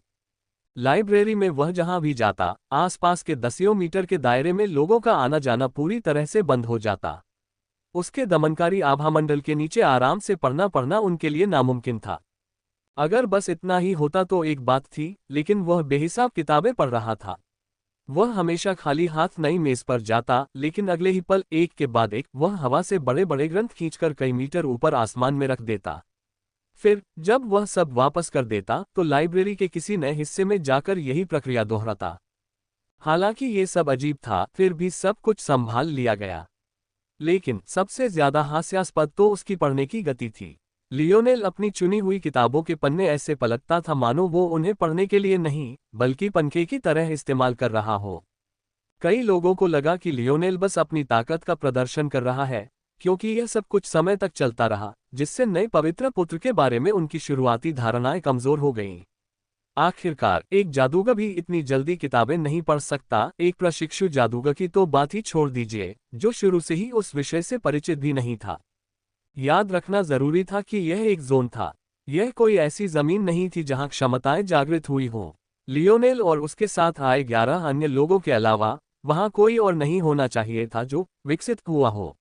लाइब्रेरी में वह जहां भी जाता, आसपास के दसियों मीटर के दायरे में लोगों का आना जाना पूरी तरह से बंद हो जाता। उसके दमनकारी आभामंडल के नीचे आराम से पढ़ना उनके लिए नामुमकिन था। अगर बस इतना ही होता तो एक बात थी, लेकिन वह बेहिसाब किताबें पढ़ रहा था। वह हमेशा खाली हाथ नई मेज पर जाता, लेकिन अगले ही पल एक के बाद एक वह हवा से बड़े बड़े ग्रंथ खींचकर कई मीटर ऊपर आसमान में रख देता। फिर जब वह सब वापस कर देता तो लाइब्रेरी के किसी नए हिस्से में जाकर यही प्रक्रिया दोहराता। हालांकि ये सब अजीब था, फिर भी सब कुछ संभाल लिया गया। लेकिन सबसे ज्यादा हास्यास्पद तो उसकी पढ़ने की गति थी। लियोनेल अपनी चुनी हुई किताबों के पन्ने ऐसे पलटता था मानो वो उन्हें पढ़ने के लिए नहीं बल्कि पंखे की तरह इस्तेमाल कर रहा हो। कई लोगों को लगा कि लियोनेल बस अपनी ताकत का प्रदर्शन कर रहा है, क्योंकि यह सब कुछ समय तक चलता रहा, जिससे नए पवित्र पुत्र के बारे में उनकी शुरुआती धारणाएं कमजोर हो गईं। आखिरकार एक जादूगर भी इतनी जल्दी किताबें नहीं पढ़ सकता, एक प्रशिक्षु जादूगर की तो बात ही छोड़ दीजिए, जो शुरू से ही उस विषय से परिचित भी नहीं था। याद रखना जरूरी था कि यह एक जोन था। यह कोई ऐसी जमीन नहीं थी जहां क्षमताएं जागृत हुई हों। लियोनेल और उसके साथ आए 11 अन्य लोगों के अलावा वहां कोई और नहीं होना चाहिए था जो विकसित हुआ हो,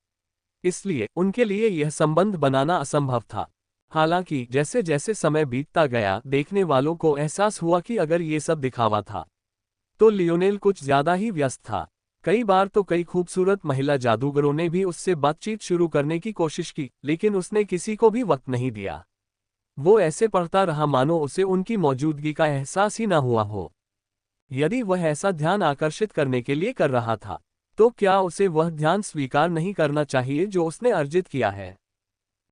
इसलिए उनके लिए यह संबंध बनाना असंभव था। हालांकि जैसे जैसे समय बीतता गया, देखने वालों को एहसास हुआ कि अगर ये सब दिखावा था तो लियोनेल कुछ ज्यादा ही व्यस्त था। कई बार तो कई खूबसूरत महिला जादूगरों ने भी उससे बातचीत शुरू करने की कोशिश की, लेकिन उसने किसी को भी वक्त नहीं दिया। वो ऐसे पढ़ता रहा मानो उसे उनकी मौजूदगी का एहसास ही न हुआ हो। यदि वह ऐसा ध्यान आकर्षित करने के लिए कर रहा था, तो क्या उसे वह ध्यान स्वीकार नहीं करना चाहिए जो उसने अर्जित किया है?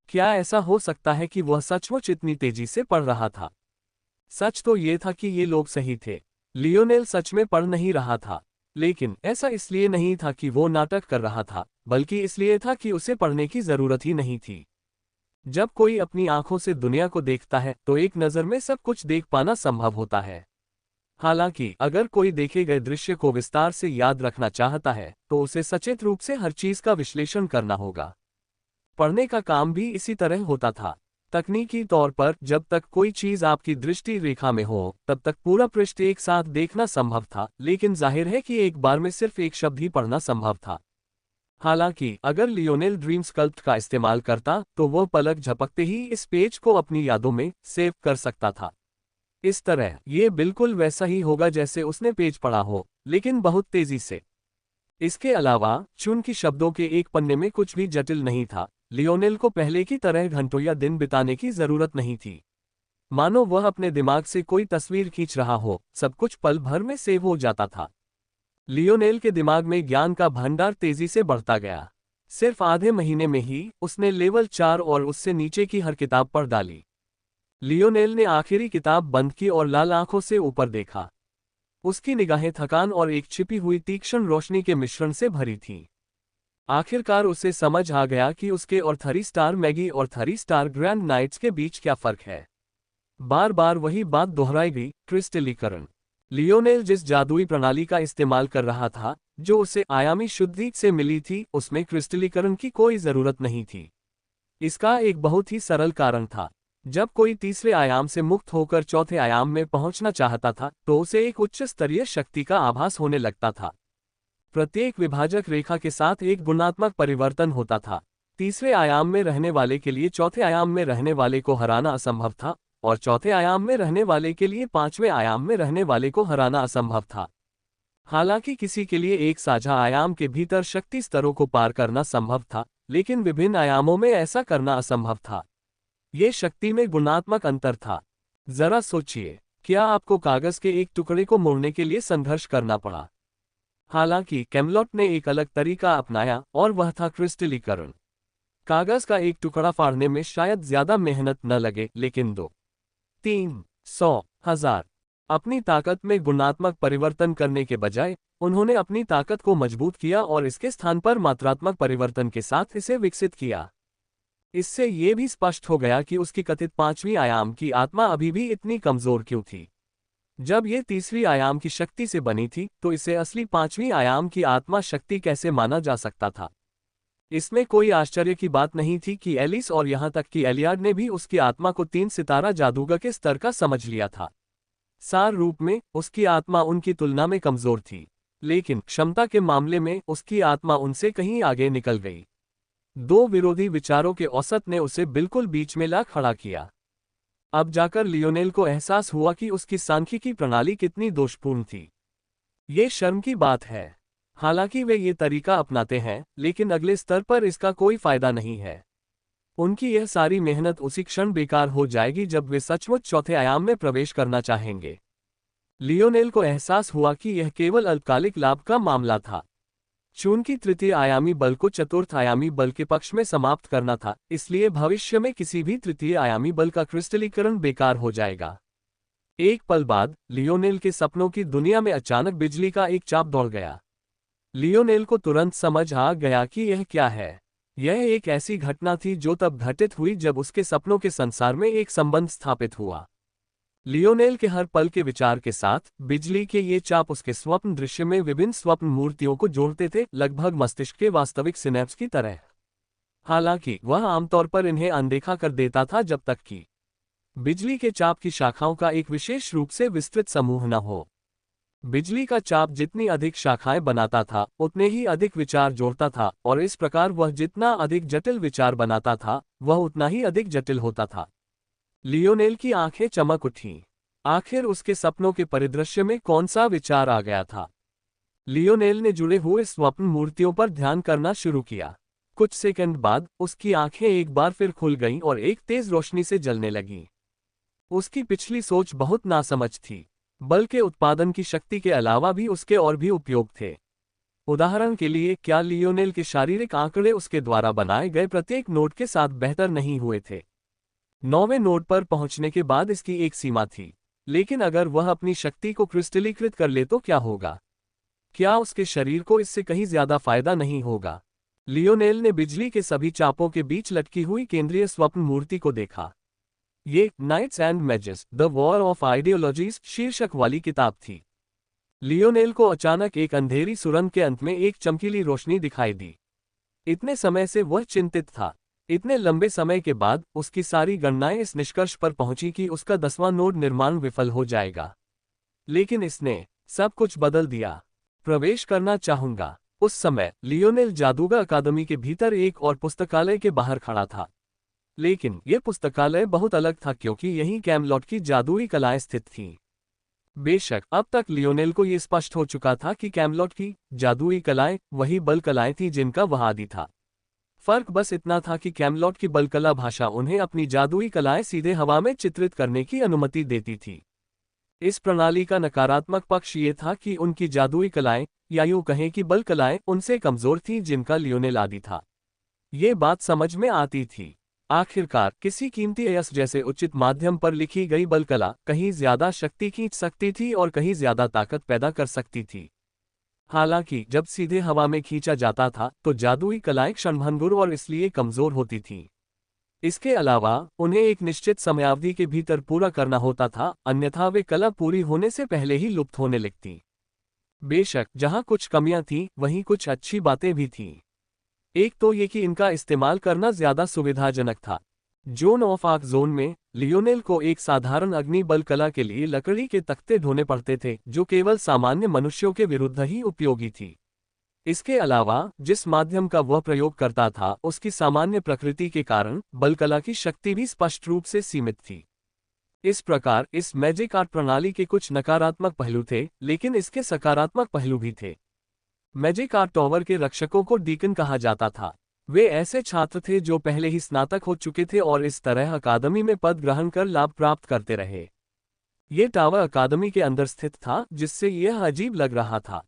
क्या ऐसा हो सकता है कि वह सचमुच इतनी तेजी से पढ़ रहा था? सच तो ये था कि ये लोग सही थे। लियोनेल सच में पढ़ नहीं रहा था, लेकिन ऐसा इसलिए नहीं था कि वो नाटक कर रहा था, बल्कि इसलिए था कि उसे पढ़ने की जरूरत ही नहीं थी। जब कोई अपनी आंखों से दुनिया को देखता है तो एक नज़र में सब कुछ देख पाना संभव होता है। हालांकि अगर कोई देखे गए दृश्य को विस्तार से याद रखना चाहता है तो उसे सचेत रूप से हर चीज का विश्लेषण करना होगा। पढ़ने का काम भी इसी तरह होता था। तकनीकी तौर पर जब तक कोई चीज आपकी दृष्टि रेखा में हो तब तक पूरा पृष्ठ एक साथ देखना संभव था, लेकिन जाहिर है कि एक बार में सिर्फ एक शब्द ही पढ़ना संभव था। हालांकि अगर लियोनेल ड्रीम स्कल्प्ट का इस्तेमाल करता तो वह पलक झपकते ही इस पेज को अपनी यादों में सेव कर सकता था। इस तरह ये बिल्कुल वैसा ही होगा जैसे उसने पेज पढ़ा हो, लेकिन बहुत तेजी से। इसके अलावा चुन की शब्दों के एक पन्ने में कुछ भी जटिल नहीं था। लियोनेल को पहले की तरह घंटों या दिन बिताने की जरूरत नहीं थी। मानो वह अपने दिमाग से कोई तस्वीर खींच रहा हो, सब कुछ पल भर में सेव हो जाता था। लियोनेल के दिमाग में ज्ञान का भंडार तेजी से बढ़ता गया। सिर्फ आधे महीने में ही उसने लेवल 4 और उससे नीचे की हर किताब पढ़ डाली। लियोनेल ने आखिरी किताब बंद की और लाल आंखों से ऊपर देखा। उसकी निगाहें थकान और एक छिपी हुई तीक्ष्ण रोशनी के मिश्रण से भरी थीं। आखिरकार उसे समझ आ गया कि उसके और 3 स्टार मैगी और 3 स्टार ग्रैंड नाइट्स के बीच क्या फर्क है। बार बार वही बात दोहराई गई, क्रिस्टलीकरण। लियोनेल जिस जादुई प्रणाली का इस्तेमाल कर रहा था, जो उसे आयामी शुद्धि से मिली थी, उसमें क्रिस्टलीकरण की कोई जरूरत नहीं थी। इसका एक बहुत ही सरल कारण था। जब कोई तीसरे आयाम से मुक्त होकर चौथे आयाम में पहुंचना चाहता था तो उसे एक उच्च स्तरीय शक्ति का आभास होने लगता था। प्रत्येक विभाजक रेखा के साथ एक गुणात्मक परिवर्तन होता था। तीसरे आयाम में रहने वाले के लिए चौथे आयाम में रहने वाले को हराना असंभव था, और चौथे आयाम में रहने वाले के लिए पांचवें आयाम में रहने वाले को हराना असंभव था। हालांकि किसी के लिए एक साझा आयाम के भीतर शक्ति स्तरों को पार करना संभव था, लेकिन विभिन्न आयामों में ऐसा करना असंभव था। ये शक्ति में गुणात्मक अंतर था। जरा सोचिए, क्या आपको कागज के एक टुकड़े को मोड़ने के लिए संघर्ष करना पड़ा? हालांकि कैमलॉट ने एक अलग तरीका अपनाया और वह था क्रिस्टलीकरण। कागज का एक टुकड़ा फाड़ने में शायद ज्यादा मेहनत न लगे, लेकिन 2, 3, 100, 1000 अपनी ताकत में गुणात्मक परिवर्तन करने के बजाय उन्होंने अपनी ताकत को मजबूत किया और इसके स्थान पर मात्रात्मक परिवर्तन के साथ इसे विकसित किया। इससे ये भी स्पष्ट हो गया कि उसकी कथित 5वीं आयाम की आत्मा अभी भी इतनी कमजोर क्यों थी। जब ये तीसरी आयाम की शक्ति से बनी थी तो इसे असली 5वीं आयाम की आत्मा शक्ति कैसे माना जा सकता था? इसमें कोई आश्चर्य की बात नहीं थी कि एलिस और यहां तक कि एलियाड ने भी उसकी आत्मा को 3 सितारा जादूगर के स्तर का समझ लिया था। सार रूप में उसकी आत्मा उनकी तुलना में कमजोर थी, लेकिन क्षमता के मामले में उसकी आत्मा उनसे कहीं आगे निकल गई। 2 विरोधी विचारों के औसत ने उसे बिल्कुल बीच में ला खड़ा किया। अब जाकर लियोनेल को एहसास हुआ कि उसकी सांख्यिकी प्रणाली कितनी दोषपूर्ण थी। ये शर्म की बात है। हालांकि वे ये तरीका अपनाते हैं, लेकिन अगले स्तर पर इसका कोई फायदा नहीं है। उनकी यह सारी मेहनत उसी क्षण बेकार हो जाएगी जब वे सचमुच चौथे आयाम में प्रवेश करना चाहेंगे। लियोनेल को एहसास हुआ कि यह केवल अल्पकालिक लाभ का मामला था। चून की तृतीय आयामी बल को चतुर्थ आयामी बल के पक्ष में समाप्त करना था, इसलिए भविष्य में किसी भी तृतीय आयामी बल का क्रिस्टलीकरण बेकार हो जाएगा। एक पल बाद लियोनेल के सपनों की दुनिया में अचानक बिजली का एक चाप दौड़ गया। लियोनेल को तुरंत समझ आ गया कि यह क्या है। यह एक ऐसी घटना थी जो तब घटित हुई जब उसके सपनों के संसार में एक संबंध स्थापित हुआ। लियोनेल के हर पल के विचार के साथ बिजली के ये चाप उसके स्वप्न दृश्य में विभिन्न स्वप्न मूर्तियों को जोड़ते थे, लगभग मस्तिष्क के वास्तविक सिनेप्स की तरह। हालांकि वह आमतौर पर इन्हें अनदेखा कर देता था जब तक कि बिजली के चाप की शाखाओं का एक विशेष रूप से विस्तृत समूह न हो। बिजली का चाप जितनी अधिक शाखाएं बनाता था उतने ही अधिक विचार जोड़ता था, और इस प्रकार वह जितना अधिक जटिल विचार बनाता था वह उतना ही अधिक जटिल होता था। लियोनेल की आंखें चमक उठीं। आखिर उसके सपनों के परिदृश्य में कौन सा विचार आ गया था? लियोनेल ने जुड़े हुए स्वप्न मूर्तियों पर ध्यान करना शुरू किया। कुछ सेकंड बाद उसकी आंखें एक बार फिर खुल गईं और एक तेज रोशनी से जलने लगीं। उसकी पिछली सोच बहुत नासमझ थी। बल के उत्पादन की शक्ति के अलावा भी उसके और भी उपयोग थे। उदाहरण के लिए, क्या लियोनेल के शारीरिक आंकड़े उसके द्वारा बनाए गए प्रत्येक नोट के साथ बेहतर नहीं हुए थे? 9वें नोट पर पहुंचने के बाद इसकी एक सीमा थी, लेकिन अगर वह अपनी शक्ति को क्रिस्टलीकृत कर ले तो क्या होगा? क्या उसके शरीर को इससे कहीं ज्यादा फायदा नहीं होगा? लियोनेल ने बिजली के सभी चापों के बीच लटकी हुई केंद्रीय स्वप्न मूर्ति को देखा। ये knights and mages the war of ideologies शीर्षक वाली किताब थी। लियोनेल को अचानक एक अंधेरी सुरंग के अंत में एक चमकीली रोशनी दिखाई दी। इतने समय से वह चिंतित था। इतने लंबे समय के बाद उसकी सारी गणनाएं इस निष्कर्ष पर पहुंची कि उसका 10वां नोड निर्माण विफल हो जाएगा। लेकिन इसने सब कुछ बदल दिया। प्रवेश करना चाहूंगा। उस समय लियोनेल जादूगर अकादमी के भीतर एक और पुस्तकालय के बाहर खड़ा था। लेकिन यह पुस्तकालय बहुत अलग था, क्योंकि यहीं कैमलॉट की जादुई कलाएं स्थित थीं। बेशक अब तक लियोनेल को यह स्पष्ट हो चुका था कि कैमलॉट की जादुई कलाएं वही बल कलाएं थीं जिनका वह आदी था। फर्क बस इतना था कि कैमलॉट की बलकला भाषा उन्हें अपनी जादुई कलाएं सीधे हवा में चित्रित करने की अनुमति देती थी। इस प्रणाली का नकारात्मक पक्ष ये था कि उनकी जादुई कलाएं, या यूं कहें कि बल कलाएं, उनसे कमजोर थीं जिनका लियोनेल आदी था। ये बात समझ में आती थी। आखिरकार किसी कीमती अयस्क जैसे उचित माध्यम पर लिखी गई बल कला कहीं ज्यादा शक्ति खींच सकती थी और कहीं ज्यादा ताकत पैदा कर सकती थी। हालांकि जब सीधे हवा में खींचा जाता था तो जादुई कलाएं क्षणभंगुर और इसलिए कमजोर होती थीं। इसके अलावा उन्हें एक निश्चित समयावधि के भीतर पूरा करना होता था, अन्यथा वे कला पूरी होने से पहले ही लुप्त होने लगती। बेशक जहां कुछ कमियां थीं वहीं कुछ अच्छी बातें भी थीं। एक तो ये कि इनका इस्तेमाल करना ज्यादा सुविधाजनक था। जोन ऑफ आर्क जोन में लियोनेल को एक साधारण अग्नि बल कला के लिए लकड़ी के तख्ते ढोने पड़ते थे, जो केवल सामान्य मनुष्यों के विरुद्ध ही उपयोगी थी। इसके अलावा जिस माध्यम का वह प्रयोग करता था उसकी सामान्य प्रकृति के कारण बल कला की शक्ति भी स्पष्ट रूप से सीमित थी। इस प्रकार इस मैजिक आर्ट प्रणाली के कुछ नकारात्मक पहलू थे, लेकिन इसके सकारात्मक पहलू भी थे। मैजिक आर्ट टॉवर के रक्षकों को डीकन कहा जाता था। वे ऐसे छात्र थे जो पहले ही स्नातक हो चुके थे और इस तरह अकादमी में पद ग्रहण कर लाभ प्राप्त करते रहे। ये टावर अकादमी के अंदर स्थित था, जिससे यह अजीब लग रहा था।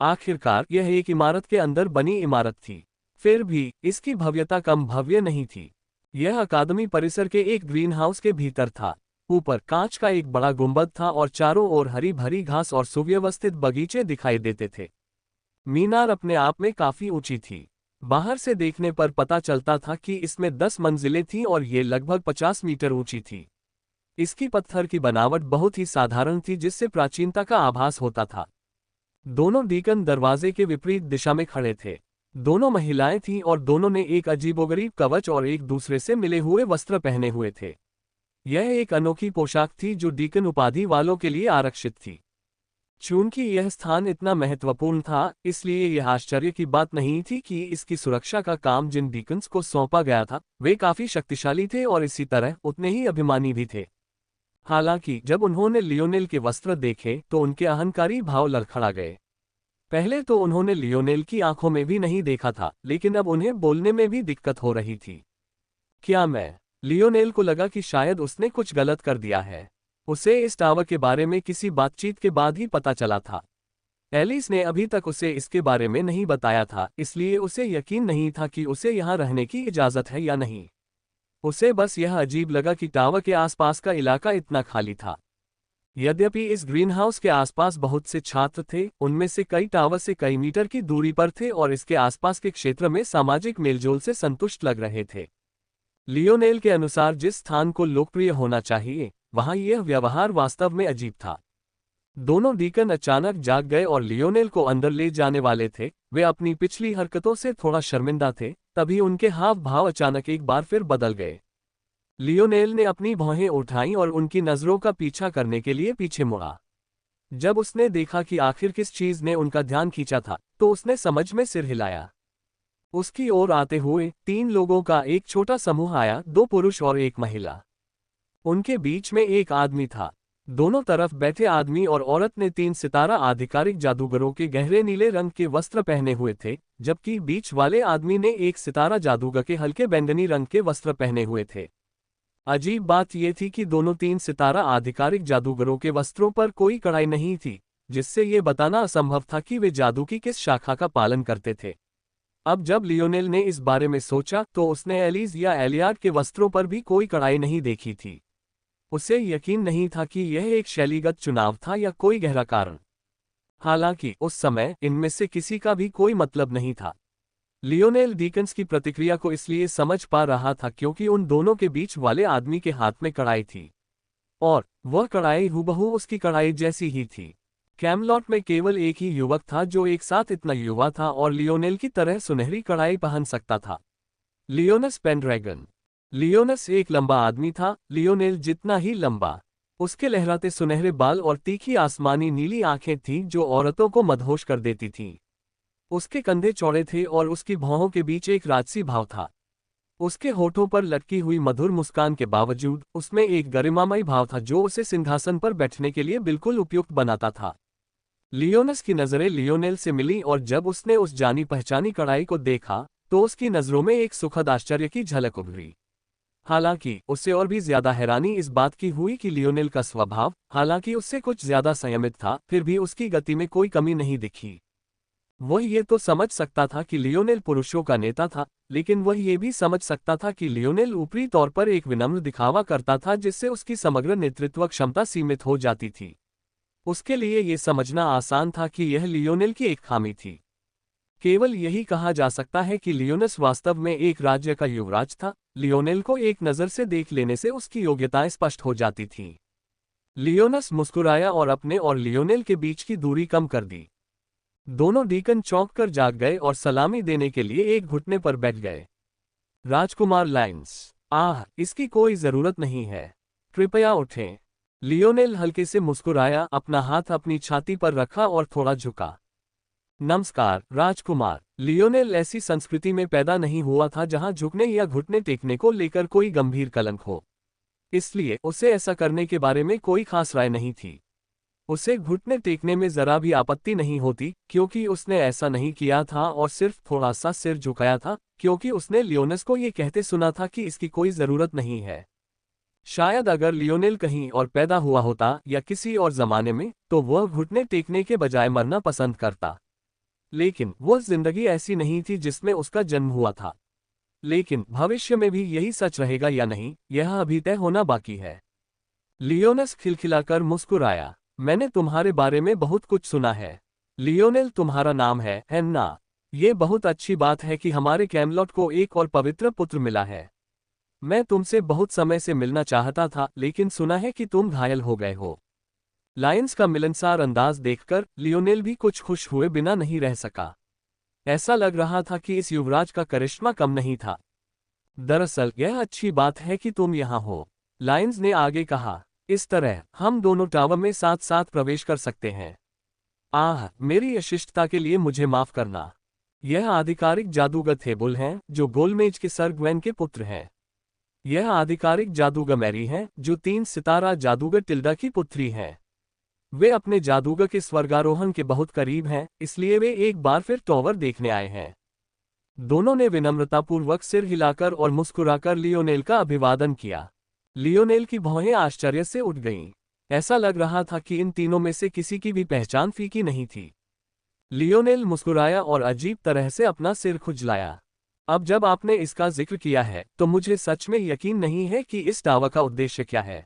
आखिरकार यह एक इमारत के अंदर बनी इमारत थी, फिर भी इसकी भव्यता कम भव्य नहीं थी। यह अकादमी परिसर के एक ग्रीन हाउस के भीतर था। ऊपर कांच का एक बड़ा गुंबद था और चारों ओर हरी भरी घास और सुव्यवस्थित बगीचे दिखाई देते थे। मीनार अपने आप में काफी ऊंची थी। बाहर से देखने पर पता चलता था कि इसमें 10 मंजिलें थीं और ये लगभग 50 मीटर ऊंची थी। इसकी पत्थर की बनावट बहुत ही साधारण थी, जिससे प्राचीनता का आभास होता था। दोनों डीकन दरवाजे के विपरीत दिशा में खड़े थे। दोनों महिलाएं थीं और दोनों ने एक अजीबोगरीब कवच और एक दूसरे से मिले हुए वस्त्र पहने हुए थे। यह एक अनोखी पोशाक थी जो डीकन उपाधि वालों के लिए आरक्षित थी। चूंकि यह स्थान इतना महत्वपूर्ण था, इसलिए यह आश्चर्य की बात नहीं थी कि इसकी सुरक्षा का काम जिन डीकन्स को सौंपा गया था वे काफी शक्तिशाली थे और इसी तरह उतने ही अभिमानी भी थे। हालांकि जब उन्होंने लियोनेल के वस्त्र देखे तो उनके अहंकारी भाव लड़खड़ा गए। पहले तो उन्होंने लियोनेल की आंखों में भी नहीं देखा था, लेकिन अब उन्हें बोलने में भी दिक्कत हो रही थी। क्या मैं? लियोनेल को लगा कि शायद उसने कुछ गलत कर दिया है। उसे इस टावर के बारे में किसी बातचीत के बाद ही पता चला था। एलिस ने अभी तक उसे इसके बारे में नहीं बताया था, इसलिए उसे यकीन नहीं था कि उसे यहाँ रहने की इजाज़त है या नहीं। उसे बस यह अजीब लगा कि टावर के आसपास का इलाका इतना खाली था। यद्यपि इस ग्रीनहाउस के आसपास बहुत से छात्र थे, उनमें से कई टावर से कई मीटर की दूरी पर थे और इसके आसपास के क्षेत्र में सामाजिक मेलजोल से संतुष्ट लग रहे थे। लियोनेल के अनुसार जिस स्थान को लोकप्रिय होना चाहिए वहां यह व्यवहार वास्तव में अजीब था। दोनों डीकन अचानक जाग गए और लियोनेल को अंदर ले जाने वाले थे। वे अपनी पिछली हरकतों से थोड़ा शर्मिंदा थे, तभी उनके हाव भाव अचानक एक बार फिर बदल गए। लियोनेल ने अपनी भौहें उठाईं और उनकी नजरों का पीछा करने के लिए पीछे मुड़ा। जब उसने देखा कि आखिर किस चीज ने उनका ध्यान खींचा था, तो उसने समझ में सिर हिलाया। उसकी ओर आते हुए 3 लोगों का एक छोटा समूह आया, 2 पुरुष और एक महिला। उनके बीच में एक आदमी था। दोनों तरफ बैठे आदमी और औरत ने 3 सितारा आधिकारिक जादूगरों के गहरे नीले रंग के वस्त्र पहने हुए थे, जबकि बीच वाले आदमी ने एक सितारा जादूगर के हल्के बैंगनी रंग के वस्त्र पहने हुए थे। अजीब बात यह थी कि दोनों 3 सितारा आधिकारिक जादूगरों के वस्त्रों पर कोई कढ़ाई नहीं थी, जिससे यह बताना असंभव था कि वे जादू की किस शाखा का पालन करते थे। अब जब लियोनेल ने इस बारे में सोचा तो उसने एलिस या एलियाड के वस्त्रों पर भी कोई कढ़ाई नहीं देखी थी। उसे यकीन नहीं था कि यह एक शैलीगत चुनाव था या कोई गहरा कारण। हालांकि उस समय इनमें से किसी का भी कोई मतलब नहीं था। लियोनेल डीकन्स की प्रतिक्रिया को इसलिए समझ पा रहा था क्योंकि उन दोनों के बीच वाले आदमी के हाथ में कढ़ाई थी, और वह कढ़ाई हूबहू उसकी कढ़ाई जैसी ही थी। कैमलॉट में केवल एक ही युवक था जो एक साथ इतना युवा था और लियोनेल की तरह सुनहरी कढ़ाई पहन सकता था। लियोनस पेनड्रैगन। लियोनस एक लंबा आदमी था, लियोनेल जितना ही लंबा। उसके लहराते सुनहरे बाल और तीखी आसमानी नीली आंखें थीं जो औरतों को मदहोश कर देती थीं। उसके कंधे चौड़े थे और उसकी भौहों के बीच एक राजसी भाव था। उसके होठों पर लटकी हुई मधुर मुस्कान के बावजूद उसमें एक गरिमामयी भाव था जो उसे सिंहासन पर बैठने के लिए बिल्कुल उपयुक्त बनाता था। लियोनस की नजरें लियोनेल से मिलीं और जब उसने उस जानी पहचानी कढ़ाई को देखा तो उसकी नजरों में एक सुखद आश्चर्य की झलक उभरी। हालांकि उसे और भी ज्यादा हैरानी इस बात की हुई कि लियोनेल का स्वभाव, हालांकि उससे कुछ ज्यादा संयमित था, फिर भी उसकी गति में कोई कमी नहीं दिखी। वह ये तो समझ सकता था कि लियोनेल पुरुषों का नेता था, लेकिन वह ये भी समझ सकता था कि लियोनेल ऊपरी तौर पर एक विनम्र दिखावा करता था जिससे उसकी समग्र नेतृत्व क्षमता सीमित हो जाती थी। उसके लिए ये समझना आसान था कि यह लियोनेल की एक खामी थी। केवल यही कहा जा सकता है कि लियोनस वास्तव में एक राज्य का युवराज था। लियोनेल को एक नज़र से देख लेने से उसकी योग्यताएं स्पष्ट हो जाती थीं। लियोनस मुस्कुराया और अपने और लियोनेल के बीच की दूरी कम कर दी। दोनों डीकन चौंक कर जाग गए और सलामी देने के लिए एक घुटने पर बैठ गए। राजकुमार लाइन्स, आह, इसकी कोई जरूरत नहीं है, कृपया उठें। लियोनेल हल्के से मुस्कुराया, अपना हाथ अपनी छाती पर रखा और थोड़ा झुका। नमस्कार राजकुमार। लियोनेल ऐसी संस्कृति में पैदा नहीं हुआ था जहां झुकने या घुटने टेकने को लेकर कोई गंभीर कलंक हो, इसलिए उसे ऐसा करने के बारे में कोई खास राय नहीं थी। उसे घुटने टेकने में जरा भी आपत्ति नहीं होती, क्योंकि उसने ऐसा नहीं किया था और सिर्फ थोड़ा सा सिर झुकाया था, क्योंकि उसने लियोनस को ये कहते सुना था कि इसकी कोई जरूरत नहीं है। शायद अगर लियोनेल कहीं और पैदा हुआ होता या किसी और जमाने में, तो वह घुटने टेकने के बजाय मरना पसंद करता। लेकिन वह जिंदगी ऐसी नहीं थी जिसमें उसका जन्म हुआ था। लेकिन भविष्य में भी यही सच रहेगा या नहीं, यह अभी तय होना बाकी है। लियोनस खिलखिलाकर मुस्कुराया, मैंने तुम्हारे बारे में बहुत कुछ सुना है। लियोनेल तुम्हारा नाम है ना? ये बहुत अच्छी बात है कि हमारे कैमलॉट को एक और पवित्र पुत्र मिला है। मैं तुमसे बहुत समय से मिलना चाहता था, लेकिन सुना है कि तुम घायल हो गए हो। लायंस का मिलनसार अंदाज देखकर लियोनेल भी कुछ खुश हुए बिना नहीं रह सका। ऐसा लग रहा था कि इस युवराज का करिश्मा कम नहीं था। दरअसल यह अच्छी बात है कि तुम यहाँ हो, लायंस ने आगे कहा। इस तरह हम दोनों टावर में साथ साथ प्रवेश कर सकते हैं। आह, मेरी अशिष्टता के लिए मुझे माफ करना। यह आधिकारिक जादूगर थेबुल हैं, जो गोलमेज के सर ग्वेन के पुत्र हैं। यह आधिकारिक जादूगर मैरी हैं, जो 3 सितारा जादूगर टिल्डा की पुत्री हैं। वे अपने जादूगर के स्वर्गारोहण के बहुत करीब हैं, इसलिए वे एक बार फिर टॉवर देखने आए हैं। दोनों ने विनम्रतापूर्वक सिर हिलाकर और मुस्कुराकर लियोनेल का अभिवादन किया। लियोनेल की भौहें आश्चर्य से उठ गईं। ऐसा लग रहा था कि इन तीनों में से किसी की भी पहचान फीकी नहीं थी। लियोनेल मुस्कुराया और अजीब तरह से अपना सिर खुजलाया। अब जब आपने इसका जिक्र किया है, तो मुझे सच में यकीन नहीं है कि इस टावर का उद्देश्य क्या है।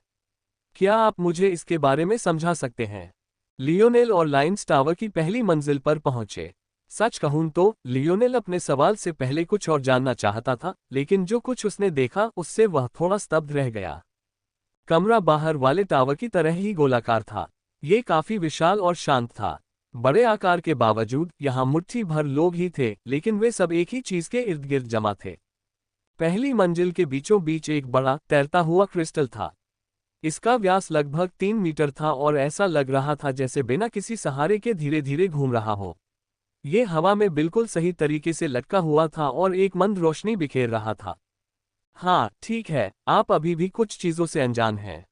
क्या आप मुझे इसके बारे में समझा सकते हैं? लियोनेल और लायंस टावर की पहली मंजिल पर पहुंचे। सच कहूं तो लियोनेल अपने सवाल से पहले कुछ और जानना चाहता था, लेकिन जो कुछ उसने देखा उससे वह थोड़ा स्तब्ध रह गया। कमरा बाहर वाले टावर की तरह ही गोलाकार था। ये काफी विशाल और शांत था। बड़े आकार के बावजूद यहाँ मुट्ठी भर लोग ही थे, लेकिन वे सब एक ही चीज के इर्द गिर्द जमा थे। पहली मंजिल के बीचों बीच एक बड़ा तैरता हुआ क्रिस्टल था। इसका व्यास लगभग 3 मीटर था और ऐसा लग रहा था जैसे बिना किसी सहारे के धीरे धीरे घूम रहा हो। ये हवा में बिल्कुल सही तरीके से लटका हुआ था और एक मंद रोशनी बिखेर रहा था। हाँ ठीक है, आप अभी भी कुछ चीजों से अनजान हैं।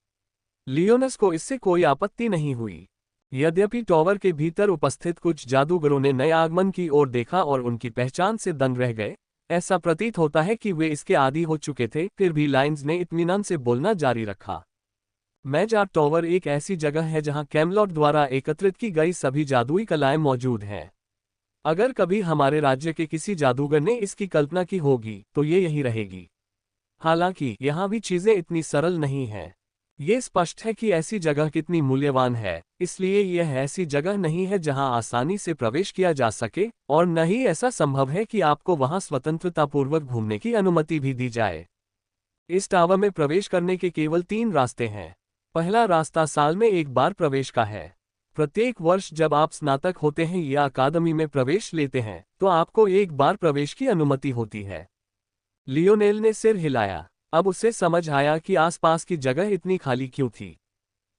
लियोनस को इससे कोई आपत्ति नहीं हुई। यद्यपि टॉवर के भीतर उपस्थित कुछ जादूगरों ने नए आगमन की ओर देखा और उनकी पहचान से दंग रह गए। ऐसा प्रतीत होता है कि वे इसके आदी हो चुके थे, फिर भी लाइन्स ने इत्मीनान से बोलना जारी रखा। मैजार टॉवर एक ऐसी जगह है जहां कैमलॉट द्वारा एकत्रित की गई सभी जादुई कलाएं मौजूद हैं। अगर कभी हमारे राज्य के किसी जादूगर ने इसकी कल्पना की होगी तो ये यही रहेगी। हालांकि यहाँ भी चीजें इतनी सरल नहीं हैं। ये स्पष्ट है कि ऐसी जगह कितनी मूल्यवान है, इसलिए यह ऐसी जगह नहीं है जहां आसानी से प्रवेश किया जा सके, और न ही ऐसा संभव है कि आपको वहां स्वतंत्रतापूर्वक घूमने की अनुमति भी दी जाए। इस टावर में प्रवेश करने के केवल 3 रास्ते हैं। पहला रास्ता साल में एक बार प्रवेश का है। प्रत्येक वर्ष जब आप स्नातक होते हैं या अकादमी में प्रवेश लेते हैं तो आपको एक बार प्रवेश की अनुमति होती है। लियोनेल ने सिर हिलाया। अब उसे समझ आया कि आसपास की जगह इतनी खाली क्यों थी।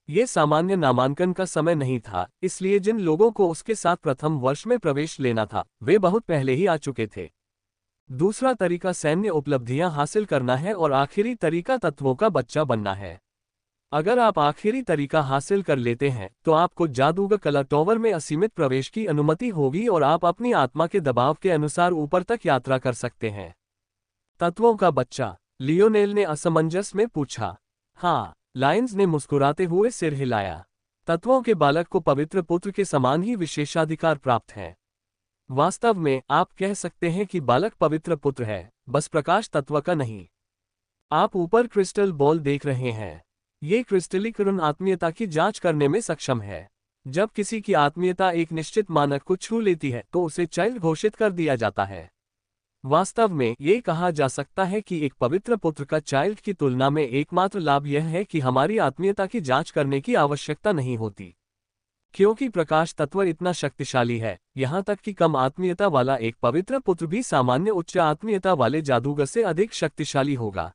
ये सामान्य नामांकन का समय नहीं था, इसलिए जिन लोगों को उसके साथ प्रथम वर्ष में प्रवेश लेना था वे बहुत पहले ही आ चुके थे। दूसरा तरीका सैन्य उपलब्धियां हासिल करना है और आखिरी तरीका तत्वों का बच्चा बनना है। अगर आप आखिरी तरीका हासिल कर लेते हैं तो आपको जादूगर कला टॉवर में असीमित प्रवेश की अनुमति होगी और आप अपनी आत्मा के दबाव के अनुसार ऊपर तक यात्रा कर सकते हैं। तत्वों का बच्चा? लियोनेल ने असमंजस में पूछा। हाँ, लाइन्स ने मुस्कुराते हुए सिर हिलाया। तत्वों के बालक को पवित्र पुत्र के समान ही विशेषाधिकार प्राप्त हैं। वास्तव में आप कह सकते हैं कि बालक पवित्र पुत्र है, बस प्रकाश तत्व का नहीं। आप ऊपर क्रिस्टल बॉल देख रहे हैं। ये क्रिस्टलीकरण आत्मीयता की जांच करने में सक्षम है। जब किसी की आत्मीयता एक निश्चित मानक को छू लेती है तो उसे चाइल्ड घोषित कर दिया जाता है। वास्तव में ये कहा जा सकता है कि एक पवित्र पुत्र का चाइल्ड की तुलना में एकमात्र लाभ यह है कि हमारी आत्मीयता की जांच करने की आवश्यकता नहीं होती, क्योंकि प्रकाश तत्व इतना शक्तिशाली है, यहाँ तक कि कम आत्मीयता वाला एक पवित्र पुत्र भी सामान्य उच्च आत्मीयता वाले जादूगर से अधिक शक्तिशाली होगा।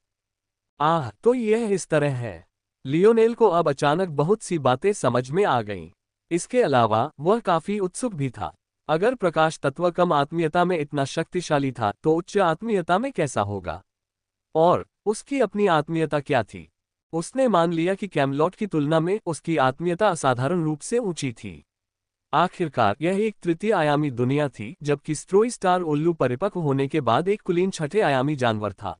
तो यह इस तरह है। लियोनेल को अब अचानक बहुत सी बातें समझ में आ गईं। इसके अलावा वह काफी उत्सुक भी था। अगर प्रकाश तत्व कम आत्मीयता में इतना शक्तिशाली था तो उच्च आत्मीयता में कैसा होगा? और उसकी अपनी आत्मीयता क्या थी? उसने मान लिया कि कैमलॉट की तुलना में उसकी आत्मीयता असाधारण रूप से ऊंची थी। आखिरकार यह एक तृतीय आयामी दुनिया थी, जबकि स्ट्रोई स्टार उल्लू परिपक्व होने के बाद एक कुलीन छठे आयामी जानवर था।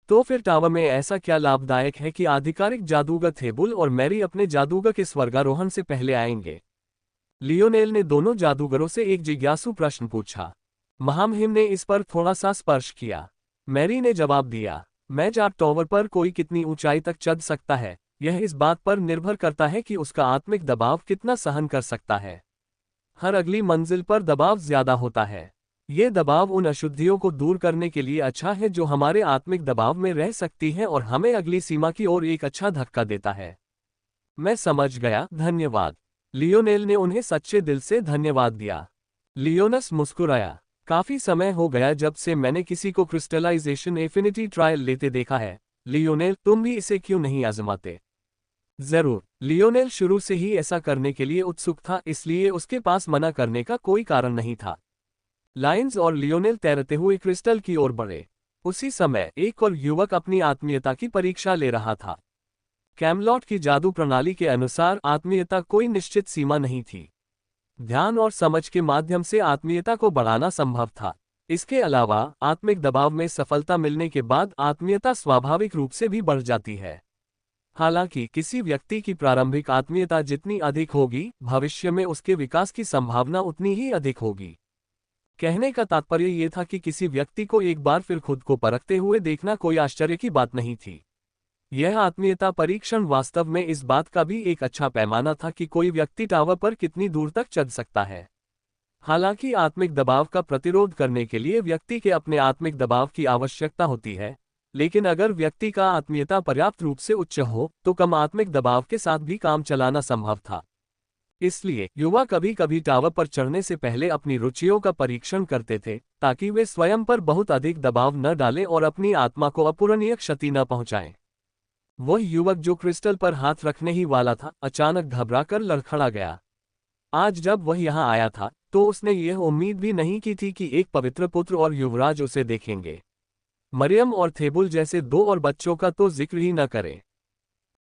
तो फिर टावर में ऐसा क्या लाभदायक है कि आधिकारिक जादूगर थेबुल और मैरी अपने जादूगर के स्वर्गारोहण से पहले आएंगे? लियोनेल ने दोनों जादूगरों से एक जिज्ञासु प्रश्न पूछा। महामहिम ने इस पर थोड़ा सा स्पर्श किया। मैरी ने जवाब दिया, मैजार टॉवर पर कोई कितनी ऊंचाई तक चढ़ सकता है, यह इस बात पर निर्भर करता है कि उसका आत्मिक दबाव कितना सहन कर सकता है। हर अगली मंजिल पर दबाव ज्यादा होता है। ये दबाव उन अशुद्धियों को दूर करने के लिए अच्छा है जो हमारे आत्मिक दबाव में रह सकती हैं और हमें अगली सीमा की ओर एक अच्छा धक्का देता है। मैं समझ गया, धन्यवाद। लियोनेल ने उन्हें सच्चे दिल से धन्यवाद दिया। लियोनस मुस्कुराया। काफी समय हो गया जब से मैंने किसी को क्रिस्टलाइजेशन एफिनिटी ट्रायल लेते देखा है। लियोनेल, तुम भी इसे क्यों नहीं आजमाते? जरूर। लियोनेल शुरू से ही ऐसा करने के लिए उत्सुक था, इसलिए उसके पास मना करने का कोई कारण नहीं था। लाइन्स और लियोनेल तैरते हुए क्रिस्टल की ओर बढ़े। उसी समय एक और युवक अपनी आत्मीयता की परीक्षा ले रहा था। कैमलॉट की जादू प्रणाली के अनुसार आत्मीयता कोई निश्चित सीमा नहीं थी। ध्यान और समझ के माध्यम से आत्मीयता को बढ़ाना संभव था। इसके अलावा आत्मिक दबाव में सफलता मिलने के बाद आत्मीयता स्वाभाविक रूप से भी बढ़ जाती है। हालांकि किसी व्यक्ति की प्रारंभिक आत्मीयता जितनी अधिक होगी, भविष्य में उसके विकास की संभावना उतनी ही अधिक होगी। कहने का तात्पर्य यह था कि किसी व्यक्ति को एक बार फिर खुद को परखते हुए देखना कोई आश्चर्य की बात नहीं थी। यह आत्मीयता परीक्षण वास्तव में इस बात का भी एक अच्छा पैमाना था कि कोई व्यक्ति टावर पर कितनी दूर तक चढ़ सकता है। हालांकि आत्मिक दबाव का प्रतिरोध करने के लिए व्यक्ति के अपने आत्मिक दबाव की आवश्यकता होती है, लेकिन अगर व्यक्ति का आत्मीयता पर्याप्त रूप से उच्च हो तो कम आत्मिक दबाव के साथ भी काम चलाना संभव था। इसलिए युवा कभी कभी टावर पर चढ़ने से पहले अपनी रुचियों का परीक्षण करते थे, ताकि वे स्वयं पर बहुत अधिक दबाव न डालें और अपनी आत्मा को अपूरणीय क्षति न पहुंचाएं। वह युवक जो क्रिस्टल पर हाथ रखने ही वाला था, अचानक घबराकर लड़खड़ा गया। आज जब वह यहाँ आया था तो उसने यह उम्मीद भी नहीं की थी कि एक पवित्र पुत्र और युवराज उसे देखेंगे। मरियम और थेबुल जैसे 2 और बच्चों का तो जिक्र ही न करे।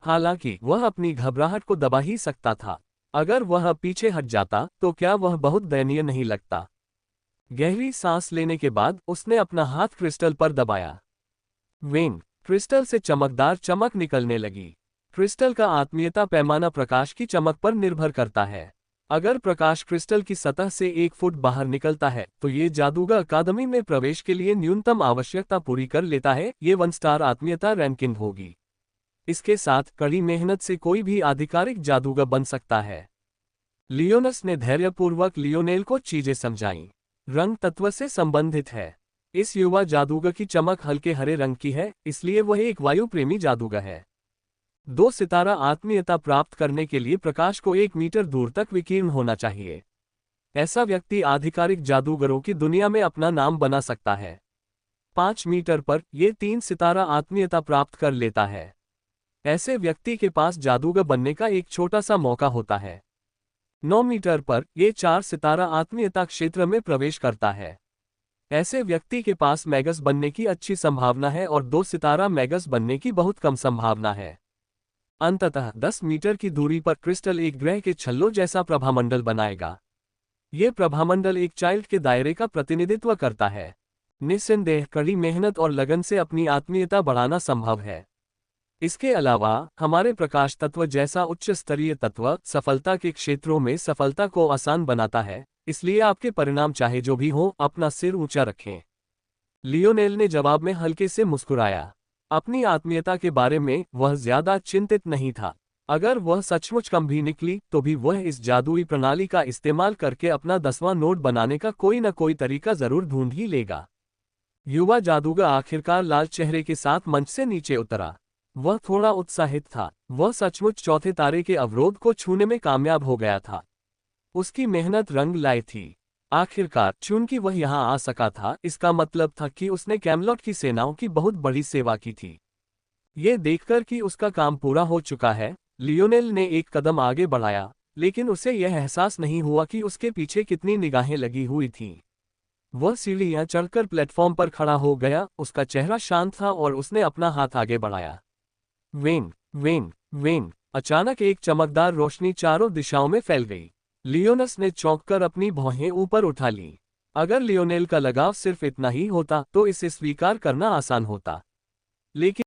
हालांकि वह अपनी घबराहट को दबा ही सकता था। अगर वह पीछे हट जाता तो क्या वह बहुत दयनीय नहीं लगता? गहरी सांस लेने के बाद उसने अपना हाथ क्रिस्टल पर दबाया। वेन क्रिस्टल से चमकदार चमक निकलने लगी। क्रिस्टल का आत्मीयता पैमाना प्रकाश की चमक पर निर्भर करता है। अगर प्रकाश क्रिस्टल की सतह से 1 फुट बाहर निकलता है तो ये जादूगर अकादमी में प्रवेश के लिए न्यूनतम आवश्यकता पूरी कर लेता है। ये 1 स्टार आत्मीयता रैंकिंग होगी। इसके साथ कड़ी मेहनत से कोई भी आधिकारिक जादूगर बन सकता है। लियोनस ने धैर्यपूर्वक लियोनेल को चीजें समझाईं। रंग तत्व से संबंधित है। इस युवा जादूगर की चमक हल्के हरे रंग की है, इसलिए वह एक वायु प्रेमी जादूगर है। 2 सितारा आत्मीयता प्राप्त करने के लिए प्रकाश को 1 मीटर दूर तक विकीर्ण होना चाहिए। ऐसा व्यक्ति आधिकारिक जादूगरों की दुनिया में अपना नाम बना सकता है। 5 मीटर पर यह 3 सितारा आत्मीयता प्राप्त कर लेता है। ऐसे व्यक्ति के पास जादूगर बनने का एक छोटा सा मौका होता है। 9 मीटर पर यह 4 सितारा आत्मीयता क्षेत्र में प्रवेश करता है। ऐसे व्यक्ति के पास मैगस बनने की अच्छी संभावना है और 2 सितारा मैगस बनने की बहुत कम संभावना है। अंततः 10 मीटर की दूरी पर क्रिस्टल एक ग्रह के छल्लों जैसा प्रभामंडल बनाएगा। यह प्रभामंडल एक चाइल्ड के दायरे का प्रतिनिधित्व करता है। निस्संदेह कड़ी मेहनत और लगन से अपनी आत्मीयता बढ़ाना संभव है। इसके अलावा हमारे प्रकाश तत्व जैसा उच्च स्तरीय तत्व सफलता के क्षेत्रों में सफलता को आसान बनाता है, इसलिए आपके परिणाम चाहे जो भी हो, अपना सिर ऊंचा रखें। लियोनेल ने जवाब में हल्के से मुस्कुराया। अपनी आत्मीयता के बारे में वह ज्यादा चिंतित नहीं था। अगर वह सचमुच कम भी निकली तो भी वह इस जादुई प्रणाली का इस्तेमाल करके अपना 10वां नोट बनाने का कोई न कोई तरीका जरूर ढूंढ ही लेगा। युवा जादूगर आखिरकार लाल चेहरे के साथ मंच से नीचे उतरा। वह थोड़ा उत्साहित था। वह सचमुच चौथे तारे के अवरोध को छूने में कामयाब हो गया था। उसकी मेहनत रंग लाई थी। आखिरकार चूंकि वह यहाँ आ सका था, इसका मतलब था कि उसने कैमलॉट की सेनाओं की बहुत बड़ी सेवा की थी। ये देखकर कि उसका काम पूरा हो चुका है, लियोनेल ने एक कदम आगे बढ़ाया, लेकिन उसे यह एहसास नहीं हुआ कि उसके पीछे कितनी निगाहें लगी हुई थीं। वह सीढ़ियां चढ़कर प्लेटफॉर्म पर खड़ा हो गया। उसका चेहरा शांत था और उसने अपना हाथ आगे बढ़ाया। वेन वेन वेन अचानक एक चमकदार रोशनी चारों दिशाओं में फैल गई। लियोनस ने चौंककर अपनी भौहें ऊपर उठा लीं। अगर लियोनेल का लगाव सिर्फ इतना ही होता तो इसे स्वीकार करना आसान होता, लेकिन